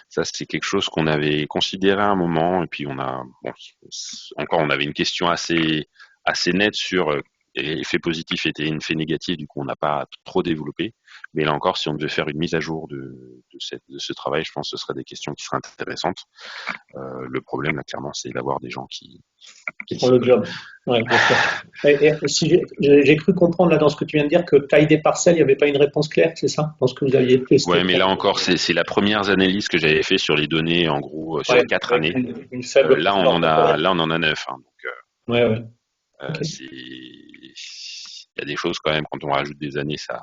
Speaker 2: Ça, c'est quelque chose qu'on avait considéré à un moment, et puis on avait une question assez nette sur effet positif et effet négatif, du coup on n'a pas trop développé. Mais là encore, si on devait faire une mise à jour de ce travail, je pense que ce seraient des questions qui seraient intéressantes. Le problème, là, clairement, c'est d'avoir des gens qui
Speaker 3: font le job. Ouais, bien sûr. Et si j'ai cru comprendre là dans ce que tu viens de dire que taille des parcelles, il n'y avait pas une réponse claire, c'est ça, dans ce que vous aviez testé?
Speaker 2: Ouais, mais là encore, c'est la première analyse que j'avais fait sur les données, en gros, sur 4 années.
Speaker 3: Une faible
Speaker 2: là, on en a 9. Hein, donc,
Speaker 3: ouais.
Speaker 2: Okay. Il y a des choses quand même, quand on rajoute des années, ça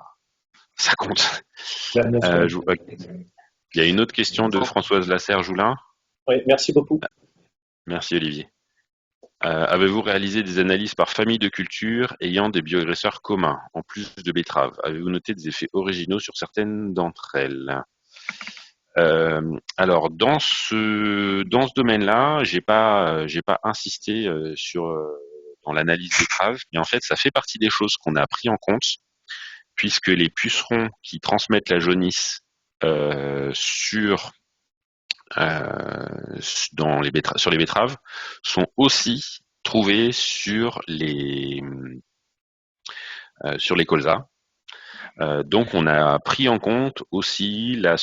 Speaker 2: compte. Il y a une autre question de Françoise Lasserre-Joulin.
Speaker 3: Oui, merci beaucoup.
Speaker 2: Merci Olivier. Avez-vous réalisé des analyses par famille de cultures ayant des bioagresseurs communs, en plus de betteraves? Avez-vous noté des effets originaux sur certaines d'entre elles? Alors dans ce domaine-là, j'ai pas insisté dans l'analyse betterave, mais en fait ça fait partie des choses qu'on a pris en compte, puisque les pucerons qui transmettent la jaunisse sur les betteraves sont aussi trouvés sur les colzas. Donc on a pris en compte aussi les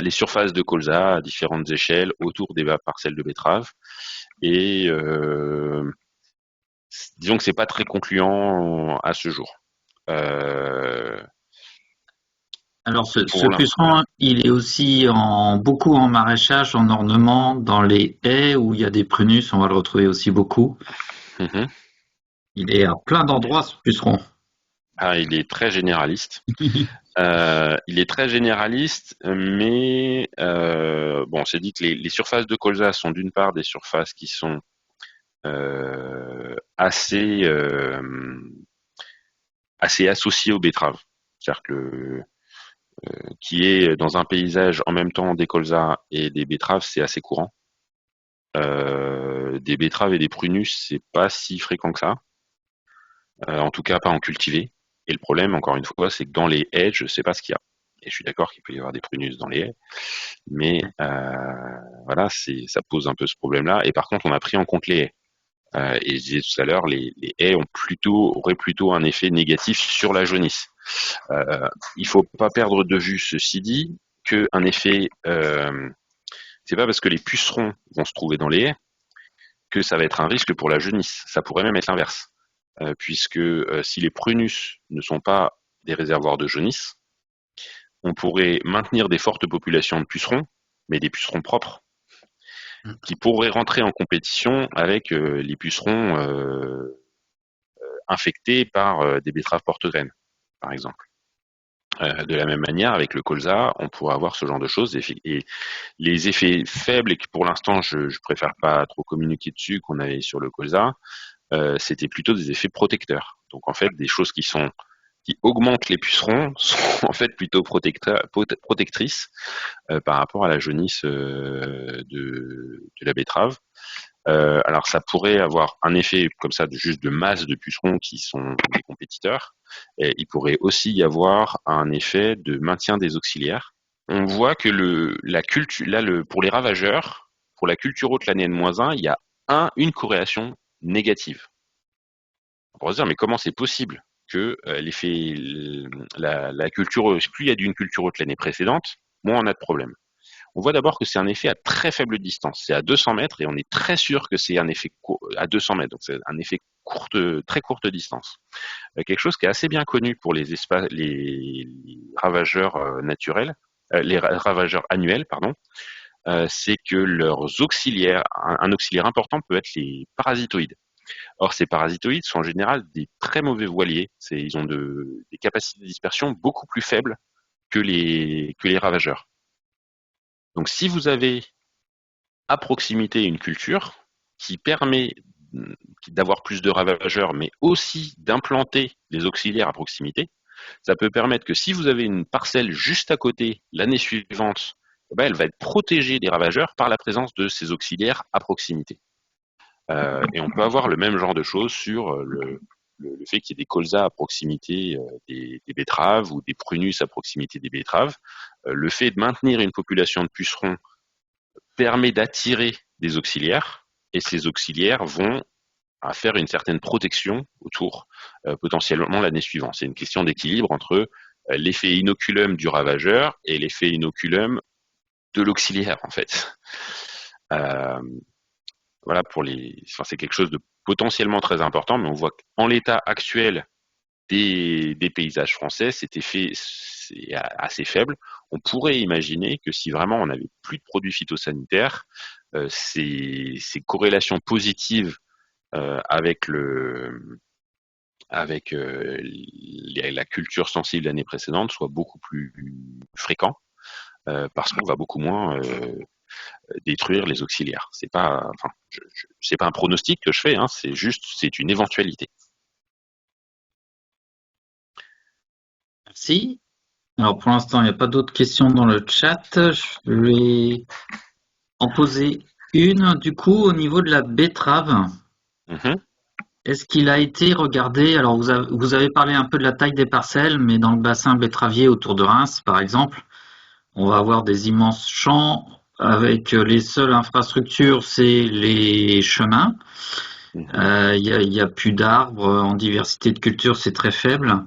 Speaker 2: surfaces de colza à différentes échelles autour des parcelles de betteraves. Et disons que c'est pas très concluant à ce jour.
Speaker 1: Alors ce puceron, il est aussi beaucoup en maraîchage, en ornement, dans les haies où il y a des prunus, on va le retrouver aussi beaucoup.
Speaker 2: Mm-hmm.
Speaker 1: Il est à plein d'endroits, ce puceron.
Speaker 2: Ah, il est très généraliste. Il est très généraliste, mais bon, c'est dit que les surfaces de colza sont d'une part des surfaces qui sont assez associées aux betteraves. C'est-à-dire que qui est dans un paysage en même temps des colzas et des betteraves, c'est assez courant. Des betteraves et des prunus, c'est pas si fréquent que ça. En tout cas, pas en cultivé. Et le problème, encore une fois, c'est que dans les haies, je sais pas ce qu'il y a. Et je suis d'accord qu'il peut y avoir des prunus dans les haies, mais voilà, ça pose un peu ce problème-là. Et par contre, on a pris en compte les haies. Et je disais tout à l'heure, les haies auraient plutôt un effet négatif sur la jaunisse. Il faut pas perdre de vue, ceci dit, qu'un effet, c'est pas parce que les pucerons vont se trouver dans les haies que ça va être un risque pour la jaunisse. Ça pourrait même être l'inverse, puisque si les prunus ne sont pas des réservoirs de jaunisse, on pourrait maintenir des fortes populations de pucerons, mais des pucerons propres, qui pourraient rentrer en compétition avec les pucerons infectés par des betteraves porte-graines, par exemple. De la même manière, avec le colza, on pourrait avoir ce genre de choses. Et les effets faibles, et que pour l'instant, je préfère pas trop communiquer dessus, qu'on avait sur le colza, c'était plutôt des effets protecteurs. Donc en fait, des choses qui augmentent les pucerons sont en fait plutôt protectrices par rapport à la jaunisse de la betterave. Alors ça pourrait avoir un effet comme ça juste de masse de pucerons qui sont des compétiteurs. Et il pourrait aussi y avoir un effet de maintien des auxiliaires. On voit que pour les ravageurs, pour la culture haute, l'année N-1, il y a une corrélation négative. On pourrait se dire, mais comment c'est possible que l'effet, la culture, plus il y a d'une culture haute l'année précédente, moins on a de problèmes. On voit d'abord que c'est un effet à très faible distance. C'est à 200 mètres et on est très sûr que c'est un effet à 200 mètres. Donc c'est un effet très courte distance. Quelque chose qui est assez bien connu pour les ravageurs naturels, les ravageurs annuels, pardon, c'est que leurs auxiliaires, un auxiliaire important peut être les parasitoïdes. Or, ces parasitoïdes sont en général des très mauvais voiliers. Ils ont des capacités de dispersion beaucoup plus faibles que les ravageurs. Donc, si vous avez à proximité une culture qui permet d'avoir plus de ravageurs, mais aussi d'implanter les auxiliaires à proximité, ça peut permettre que si vous avez une parcelle juste à côté l'année suivante, elle va être protégée des ravageurs par la présence de ces auxiliaires à proximité. Et on peut avoir le même genre de choses sur le fait qu'il y ait des colzas à proximité des betteraves ou des prunus à proximité des betteraves. Le fait de maintenir une population de pucerons permet d'attirer des auxiliaires, et ces auxiliaires vont faire une certaine protection autour potentiellement l'année suivante. C'est une question d'équilibre entre l'effet inoculum du ravageur et l'effet inoculum de l'auxiliaire, en fait. Voilà, c'est quelque chose de potentiellement très important, mais on voit qu'en l'état actuel des paysages français, cet effet c'est assez faible. On pourrait imaginer que si vraiment on n'avait plus de produits phytosanitaires, ces corrélations positives avec la culture sensible l'année précédente soient beaucoup plus fréquents, parce qu'on va beaucoup moins détruire les auxiliaires. C'est pas un pronostic que je fais, hein, c'est une éventualité.
Speaker 1: Merci. Alors pour l'instant, il n'y a pas d'autres questions dans le chat. Je vais en poser une. Du coup, au niveau de la betterave, est-ce qu'il a été regardé? Alors vous avez parlé un peu de la taille des parcelles, mais dans le bassin betteravier autour de Reims, par exemple, on va avoir des immenses champs avec les seules infrastructures, c'est les chemins. Il y a plus d'arbres, en diversité de cultures, c'est très faible.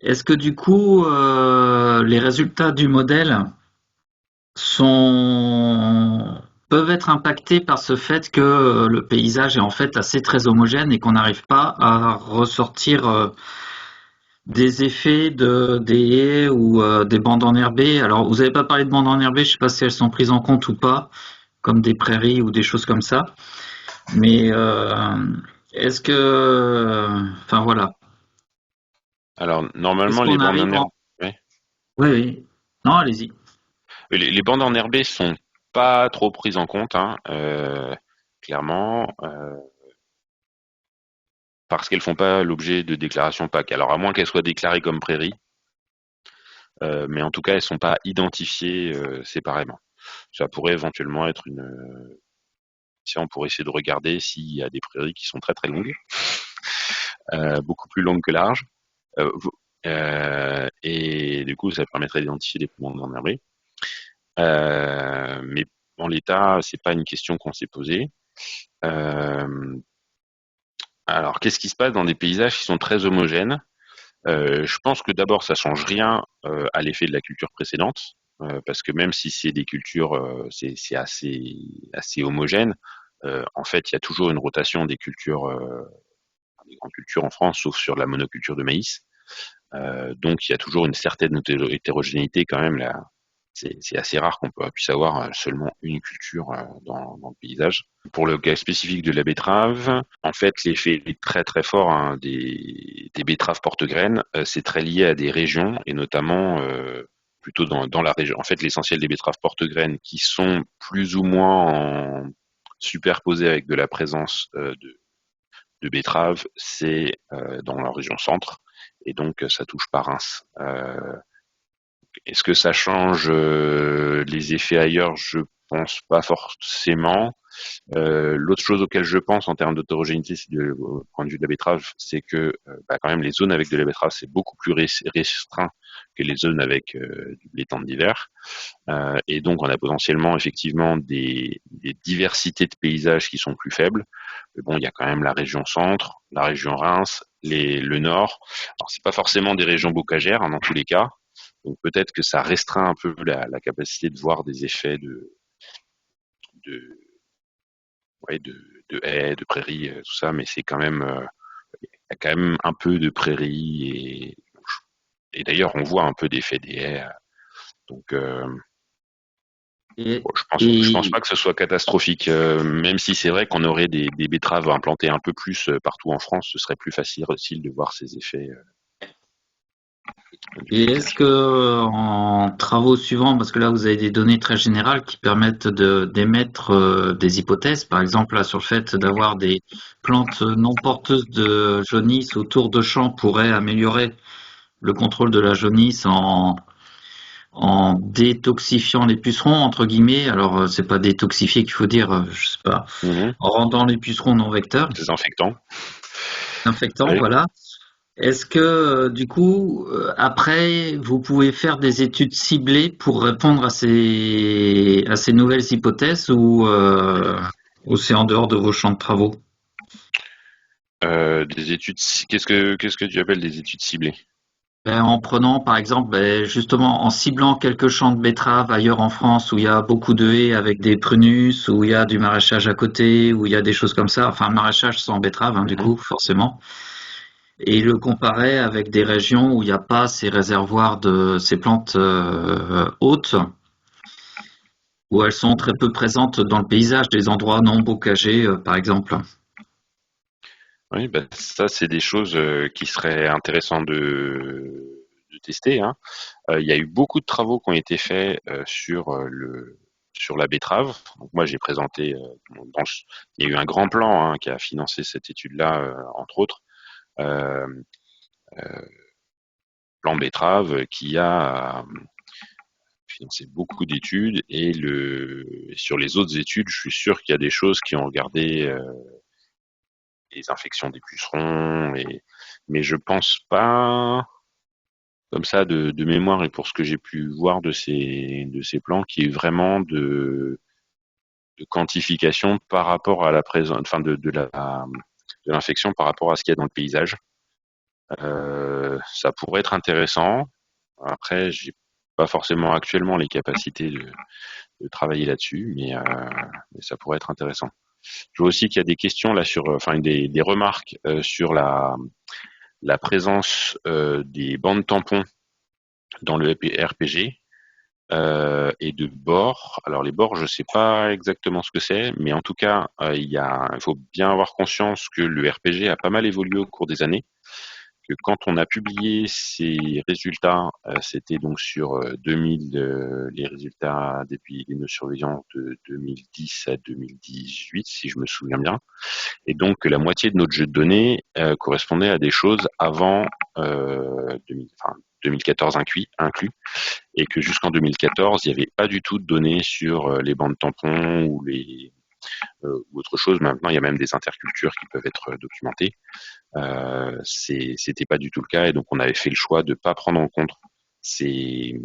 Speaker 1: Est-ce que du coup, les résultats du modèle peuvent être impactés par ce fait que le paysage est en fait assez très homogène et qu'on n'arrive pas à ressortir des effets des haies ou des bandes enherbées? Alors, vous n'avez pas parlé de bandes enherbées, je ne sais pas si elles sont prises en compte ou pas, comme des prairies ou des choses comme ça. Mais est-ce que, enfin voilà.
Speaker 2: Alors normalement les bandes enherbées.
Speaker 1: Oui. Non, allez-y.
Speaker 2: Les bandes enherbées sont pas trop prises en compte, hein, clairement, parce qu'elles font pas l'objet de déclaration PAC. Alors à moins qu'elles soient déclarées comme prairies, mais en tout cas elles sont pas identifiées séparément. Ça pourrait éventuellement être on pourrait essayer de regarder s'il y a des prairies qui sont très très longues, beaucoup plus longues que larges, et du coup ça permettrait d'identifier des bandes enherbées. Mais en l'état, c'est pas une question qu'on s'est posée. Alors, qu'est-ce qui se passe dans des paysages qui sont très homogènes? Je pense que d'abord, ça change rien à l'effet de la culture précédente, parce que même si c'est des cultures, c'est assez homogène, en fait, il y a toujours une rotation des cultures, des grandes cultures en France, sauf sur la monoculture de maïs. Donc, il y a toujours une certaine hétérogénéité quand même là. C'est assez rare qu'on puisse avoir seulement une culture dans le paysage. Pour le cas spécifique de la betterave, en fait, l'effet est très très fort, hein, des betteraves porte-graines. C'est très lié à des régions, et notamment plutôt dans la région. En fait, l'essentiel des betteraves porte-graines qui sont plus ou moins superposées avec de la présence de betteraves, c'est dans la région centre, et donc ça touche pas Reims. Est-ce que ça change les effets ailleurs? Je pense pas forcément. L'autre chose auquel je pense en termes d'hétérogénéité, au point de vue de la betterave, c'est que quand même les zones avec de la betterave, c'est beaucoup plus restreint que les zones avec les tentes d'hiver. Et donc on a potentiellement effectivement des diversités de paysages qui sont plus faibles. Mais bon, il y a quand même la région centre, la région Reims, le nord. Alors c'est pas forcément des régions bocagères dans tous les cas. Donc peut-être que ça restreint un peu la capacité de voir des effets de haies, de prairies, tout ça, mais c'est quand même, il y a quand même un peu de prairies et d'ailleurs on voit un peu d'effet des haies. Donc je pense pas que ce soit catastrophique, même si c'est vrai qu'on aurait des betteraves implantées un peu plus partout en France, ce serait plus facile de voir ces effets.
Speaker 1: Et est-ce que en travaux suivants, parce que là vous avez des données très générales qui permettent d'émettre des hypothèses, par exemple là sur le fait d'avoir des plantes non porteuses de jaunisse autour de champs pourrait améliorer le contrôle de la jaunisse en détoxifiant les pucerons entre guillemets. Alors c'est pas détoxifier qu'il faut dire, je sais pas, en rendant les pucerons non vecteurs.
Speaker 2: Désinfectants.
Speaker 1: Infectants, oui. Voilà. Est-ce que du coup, après, vous pouvez faire des études ciblées pour répondre à ces nouvelles hypothèses ou c'est en dehors de vos champs de travaux?
Speaker 2: Des études, qu'est-ce que tu appelles des études ciblées?
Speaker 1: En prenant par exemple, justement en ciblant quelques champs de betteraves ailleurs en France où il y a beaucoup de haies avec des prunus, où il y a du maraîchage à côté, où il y a des choses comme ça, enfin maraîchage sans betterave du coup forcément. Et le comparer avec des régions où il n'y a pas ces réservoirs de ces plantes hautes, où elles sont très peu présentes dans le paysage, des endroits non bocagés, par exemple.
Speaker 2: Oui, ça c'est des choses qui seraient intéressantes de tester. Hein. Il y a eu beaucoup de travaux qui ont été faits sur la betterave. Donc moi j'ai présenté, il y a eu un grand plan qui a financé cette étude-là, entre autres. Plan betterave qui a financé beaucoup d'études et sur les autres études, je suis sûr qu'il y a des choses qui ont regardé les infections des pucerons, mais je pense pas comme ça de mémoire et pour ce que j'ai pu voir de ces plans qui est vraiment de quantification par rapport à la présence, enfin de l'infection par rapport à ce qu'il y a dans le paysage. Ça pourrait être intéressant. Après, j'ai pas forcément actuellement les capacités de travailler là-dessus, mais ça pourrait être intéressant. Je vois aussi qu'il y a des questions là sur, enfin des remarques sur la présence des bandes tampons dans le RPG et de bords. Alors les bords, je sais pas exactement ce que c'est, mais en tout cas, il faut bien avoir conscience que le RPG a pas mal évolué au cours des années. Que quand on a publié ces résultats, c'était donc sur 2000, les résultats depuis nos surveillants de 2010 à 2018, si je me souviens bien, et donc la moitié de notre jeu de données correspondait à des choses avant 2014 inclus, et que jusqu'en 2014, il n'y avait pas du tout de données sur les bandes tampons ou autre chose. Maintenant, il y a même des intercultures qui peuvent être documentées. C'était pas du tout le cas et donc on avait fait le choix de pas prendre en compte ces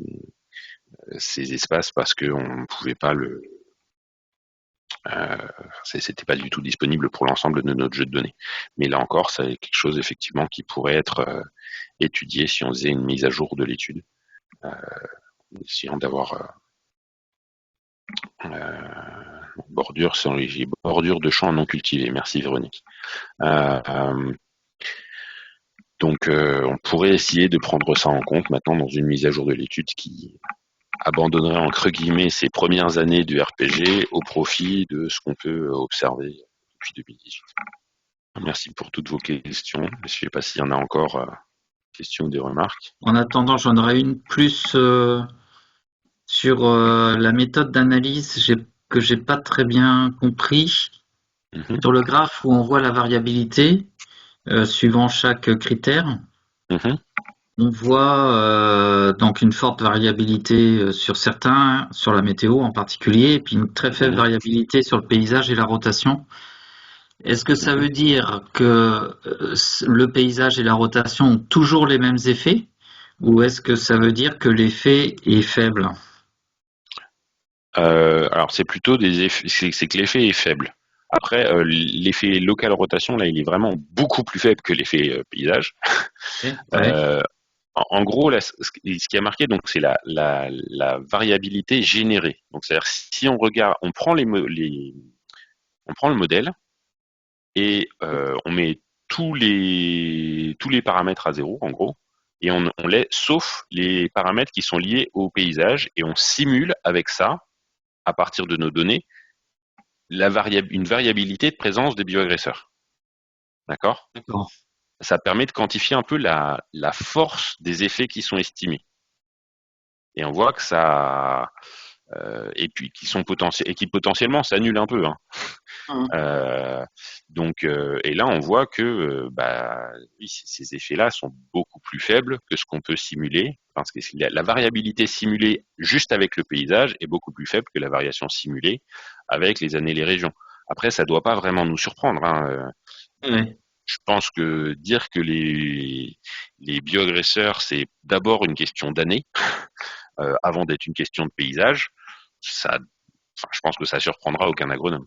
Speaker 2: espaces parce que on pouvait pas c'était pas du tout disponible pour l'ensemble de notre jeu de données. Mais là encore, c'est quelque chose effectivement qui pourrait être étudié si on faisait une mise à jour de l'étude, essayant d'avoir bordure de champs non cultivés. Merci Véronique. Donc on pourrait essayer de prendre ça en compte maintenant dans une mise à jour de l'étude qui abandonnerait entre guillemets ces premières années du RPG au profit de ce qu'on peut observer depuis 2018. Merci pour toutes vos questions. Je ne sais pas s'il y en a encore questions ou des remarques.
Speaker 1: En attendant, j'en aurais une plus sur la méthode d'analyse que j'ai pas très bien compris. Sur le graphe où on voit la variabilité suivant chaque critère. on voit donc une forte variabilité sur certains, sur la météo en particulier, et puis une très faible variabilité sur le paysage et la rotation. Est-ce que ça veut dire que le paysage et la rotation ont toujours les mêmes effets, ou est-ce que ça veut dire que l'effet est faible?
Speaker 2: Alors c'est plutôt des effets, c'est que l'effet est faible. Après, l'effet local rotation, là, il est vraiment beaucoup plus faible que l'effet paysage.
Speaker 1: Ouais.
Speaker 2: En gros, là, ce qui a marqué, donc, c'est la variabilité générée. Donc, c'est-à-dire si on regarde, on prend on prend le modèle et on met tous les paramètres à zéro, en gros, et on laisse, sauf les paramètres qui sont liés au paysage, et on simule avec ça, à partir de nos données, une variabilité de présence des bioagresseurs. D'accord?
Speaker 1: D'accord.
Speaker 2: Ça permet de quantifier un peu la force des effets qui sont estimés. Et on voit que ça, et puis qui potentiellement s'annulent un peu. Hein. Donc, et là, on voit que oui, ces effets-là sont beaucoup plus faibles que ce qu'on peut simuler, parce que la variabilité simulée juste avec le paysage est beaucoup plus faible que la variation simulée avec les années et les régions. Après, ça ne doit pas vraiment nous surprendre. Hein. Je pense que dire que les bioagresseurs, c'est d'abord une question d'années, avant d'être une question de paysage, je pense que ça surprendra aucun agronome.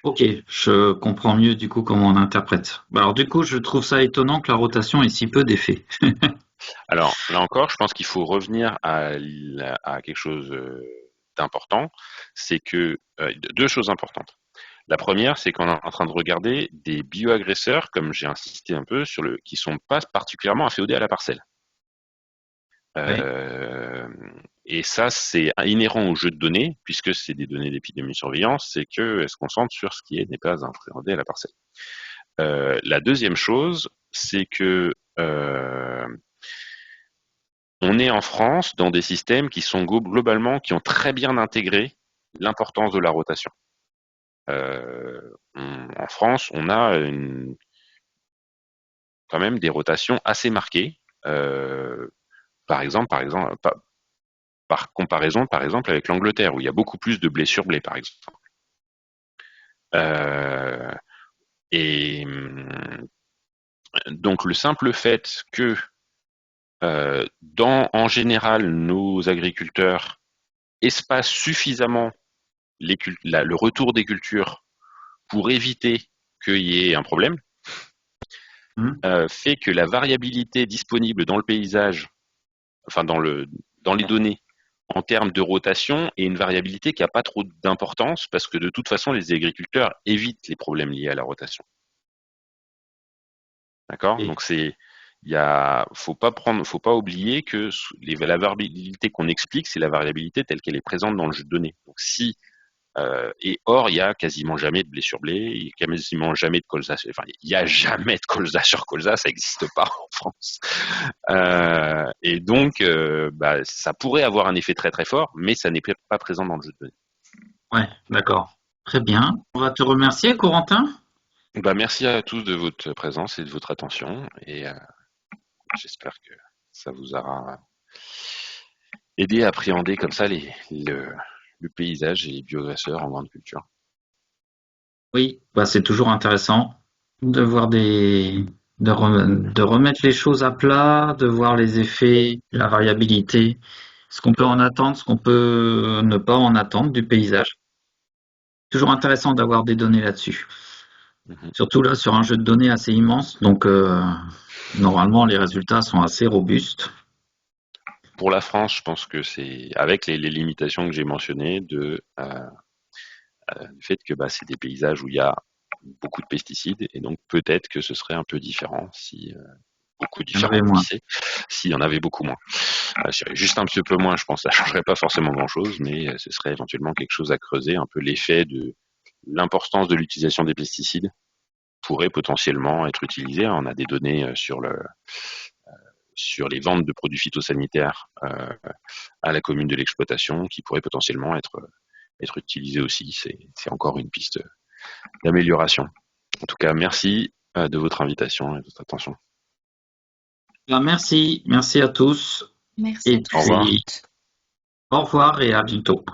Speaker 1: Ok, je comprends mieux du coup comment on interprète. Alors du coup, je trouve ça étonnant que la rotation ait si peu d'effet.
Speaker 2: Alors là encore, je pense qu'il faut revenir à quelque chose d'important, c'est que deux choses importantes. La première, c'est qu'on est en train de regarder des bioagresseurs, comme j'ai insisté un peu, qui sont pas particulièrement inféodés à la parcelle. Et ça, c'est inhérent au jeu de données, puisque c'est des données d'épidémie-surveillance, c'est qu'elles se concentrent sur ce qui n'est pas inféodé à la parcelle. La deuxième chose, c'est que on est en France dans des systèmes qui sont globalement, qui ont très bien intégré l'importance de la rotation. En France, on a quand même des rotations assez marquées. Par comparaison, par exemple, avec l'Angleterre, où il y a beaucoup plus de blé sur blé, par exemple. Et donc, le simple fait que, en général, nos agriculteurs espacent suffisamment le retour des cultures pour éviter qu'il y ait un problème, fait que la variabilité disponible dans le paysage, enfin dans les données, en termes de rotation, est une variabilité qui n'a pas trop d'importance parce que de toute façon, les agriculteurs évitent les problèmes liés à la rotation. D'accord? Donc faut pas oublier que la variabilité qu'on explique, c'est la variabilité telle qu'elle est présente dans le jeu de données. Donc et or, il y a quasiment jamais de blé sur blé, il y a quasiment jamais de colza. Enfin, il y a jamais de colza sur colza, ça n'existe pas en France. Et donc, ça pourrait avoir un effet très très fort, mais ça n'est pas présent dans le jeu de données.
Speaker 1: Ouais, d'accord. Très bien. On va te remercier, Corentin.
Speaker 2: Merci à tous de votre présence et de votre attention, et j'espère que ça vous aura aidé à appréhender comme ça le paysage et les bioagresseurs en grande culture.
Speaker 1: Oui, c'est toujours intéressant de voir de remettre les choses à plat, de voir les effets, la variabilité, ce qu'on peut en attendre, ce qu'on peut ne pas en attendre du paysage. Toujours intéressant d'avoir des données là-dessus. Surtout là sur un jeu de données assez immense, donc normalement les résultats sont assez robustes.
Speaker 2: Pour la France, je pense que c'est avec les limitations que j'ai mentionnées du fait que c'est des paysages où il y a beaucoup de pesticides et donc peut-être que ce serait un peu différent si s'il y en avait beaucoup moins. Juste un petit peu moins, je pense que ça changerait pas forcément grand-chose, mais ce serait éventuellement quelque chose à creuser, un peu l'effet de l'importance de l'utilisation des pesticides pourrait potentiellement être utilisé. On a des données sur les ventes de produits phytosanitaires à la commune de l'exploitation qui pourraient potentiellement être utilisées aussi. C'est encore une piste d'amélioration. En tout cas, merci de votre invitation et de votre attention.
Speaker 1: Merci à tous.
Speaker 4: Merci à tous.
Speaker 2: Au revoir.
Speaker 1: Au revoir et à bientôt.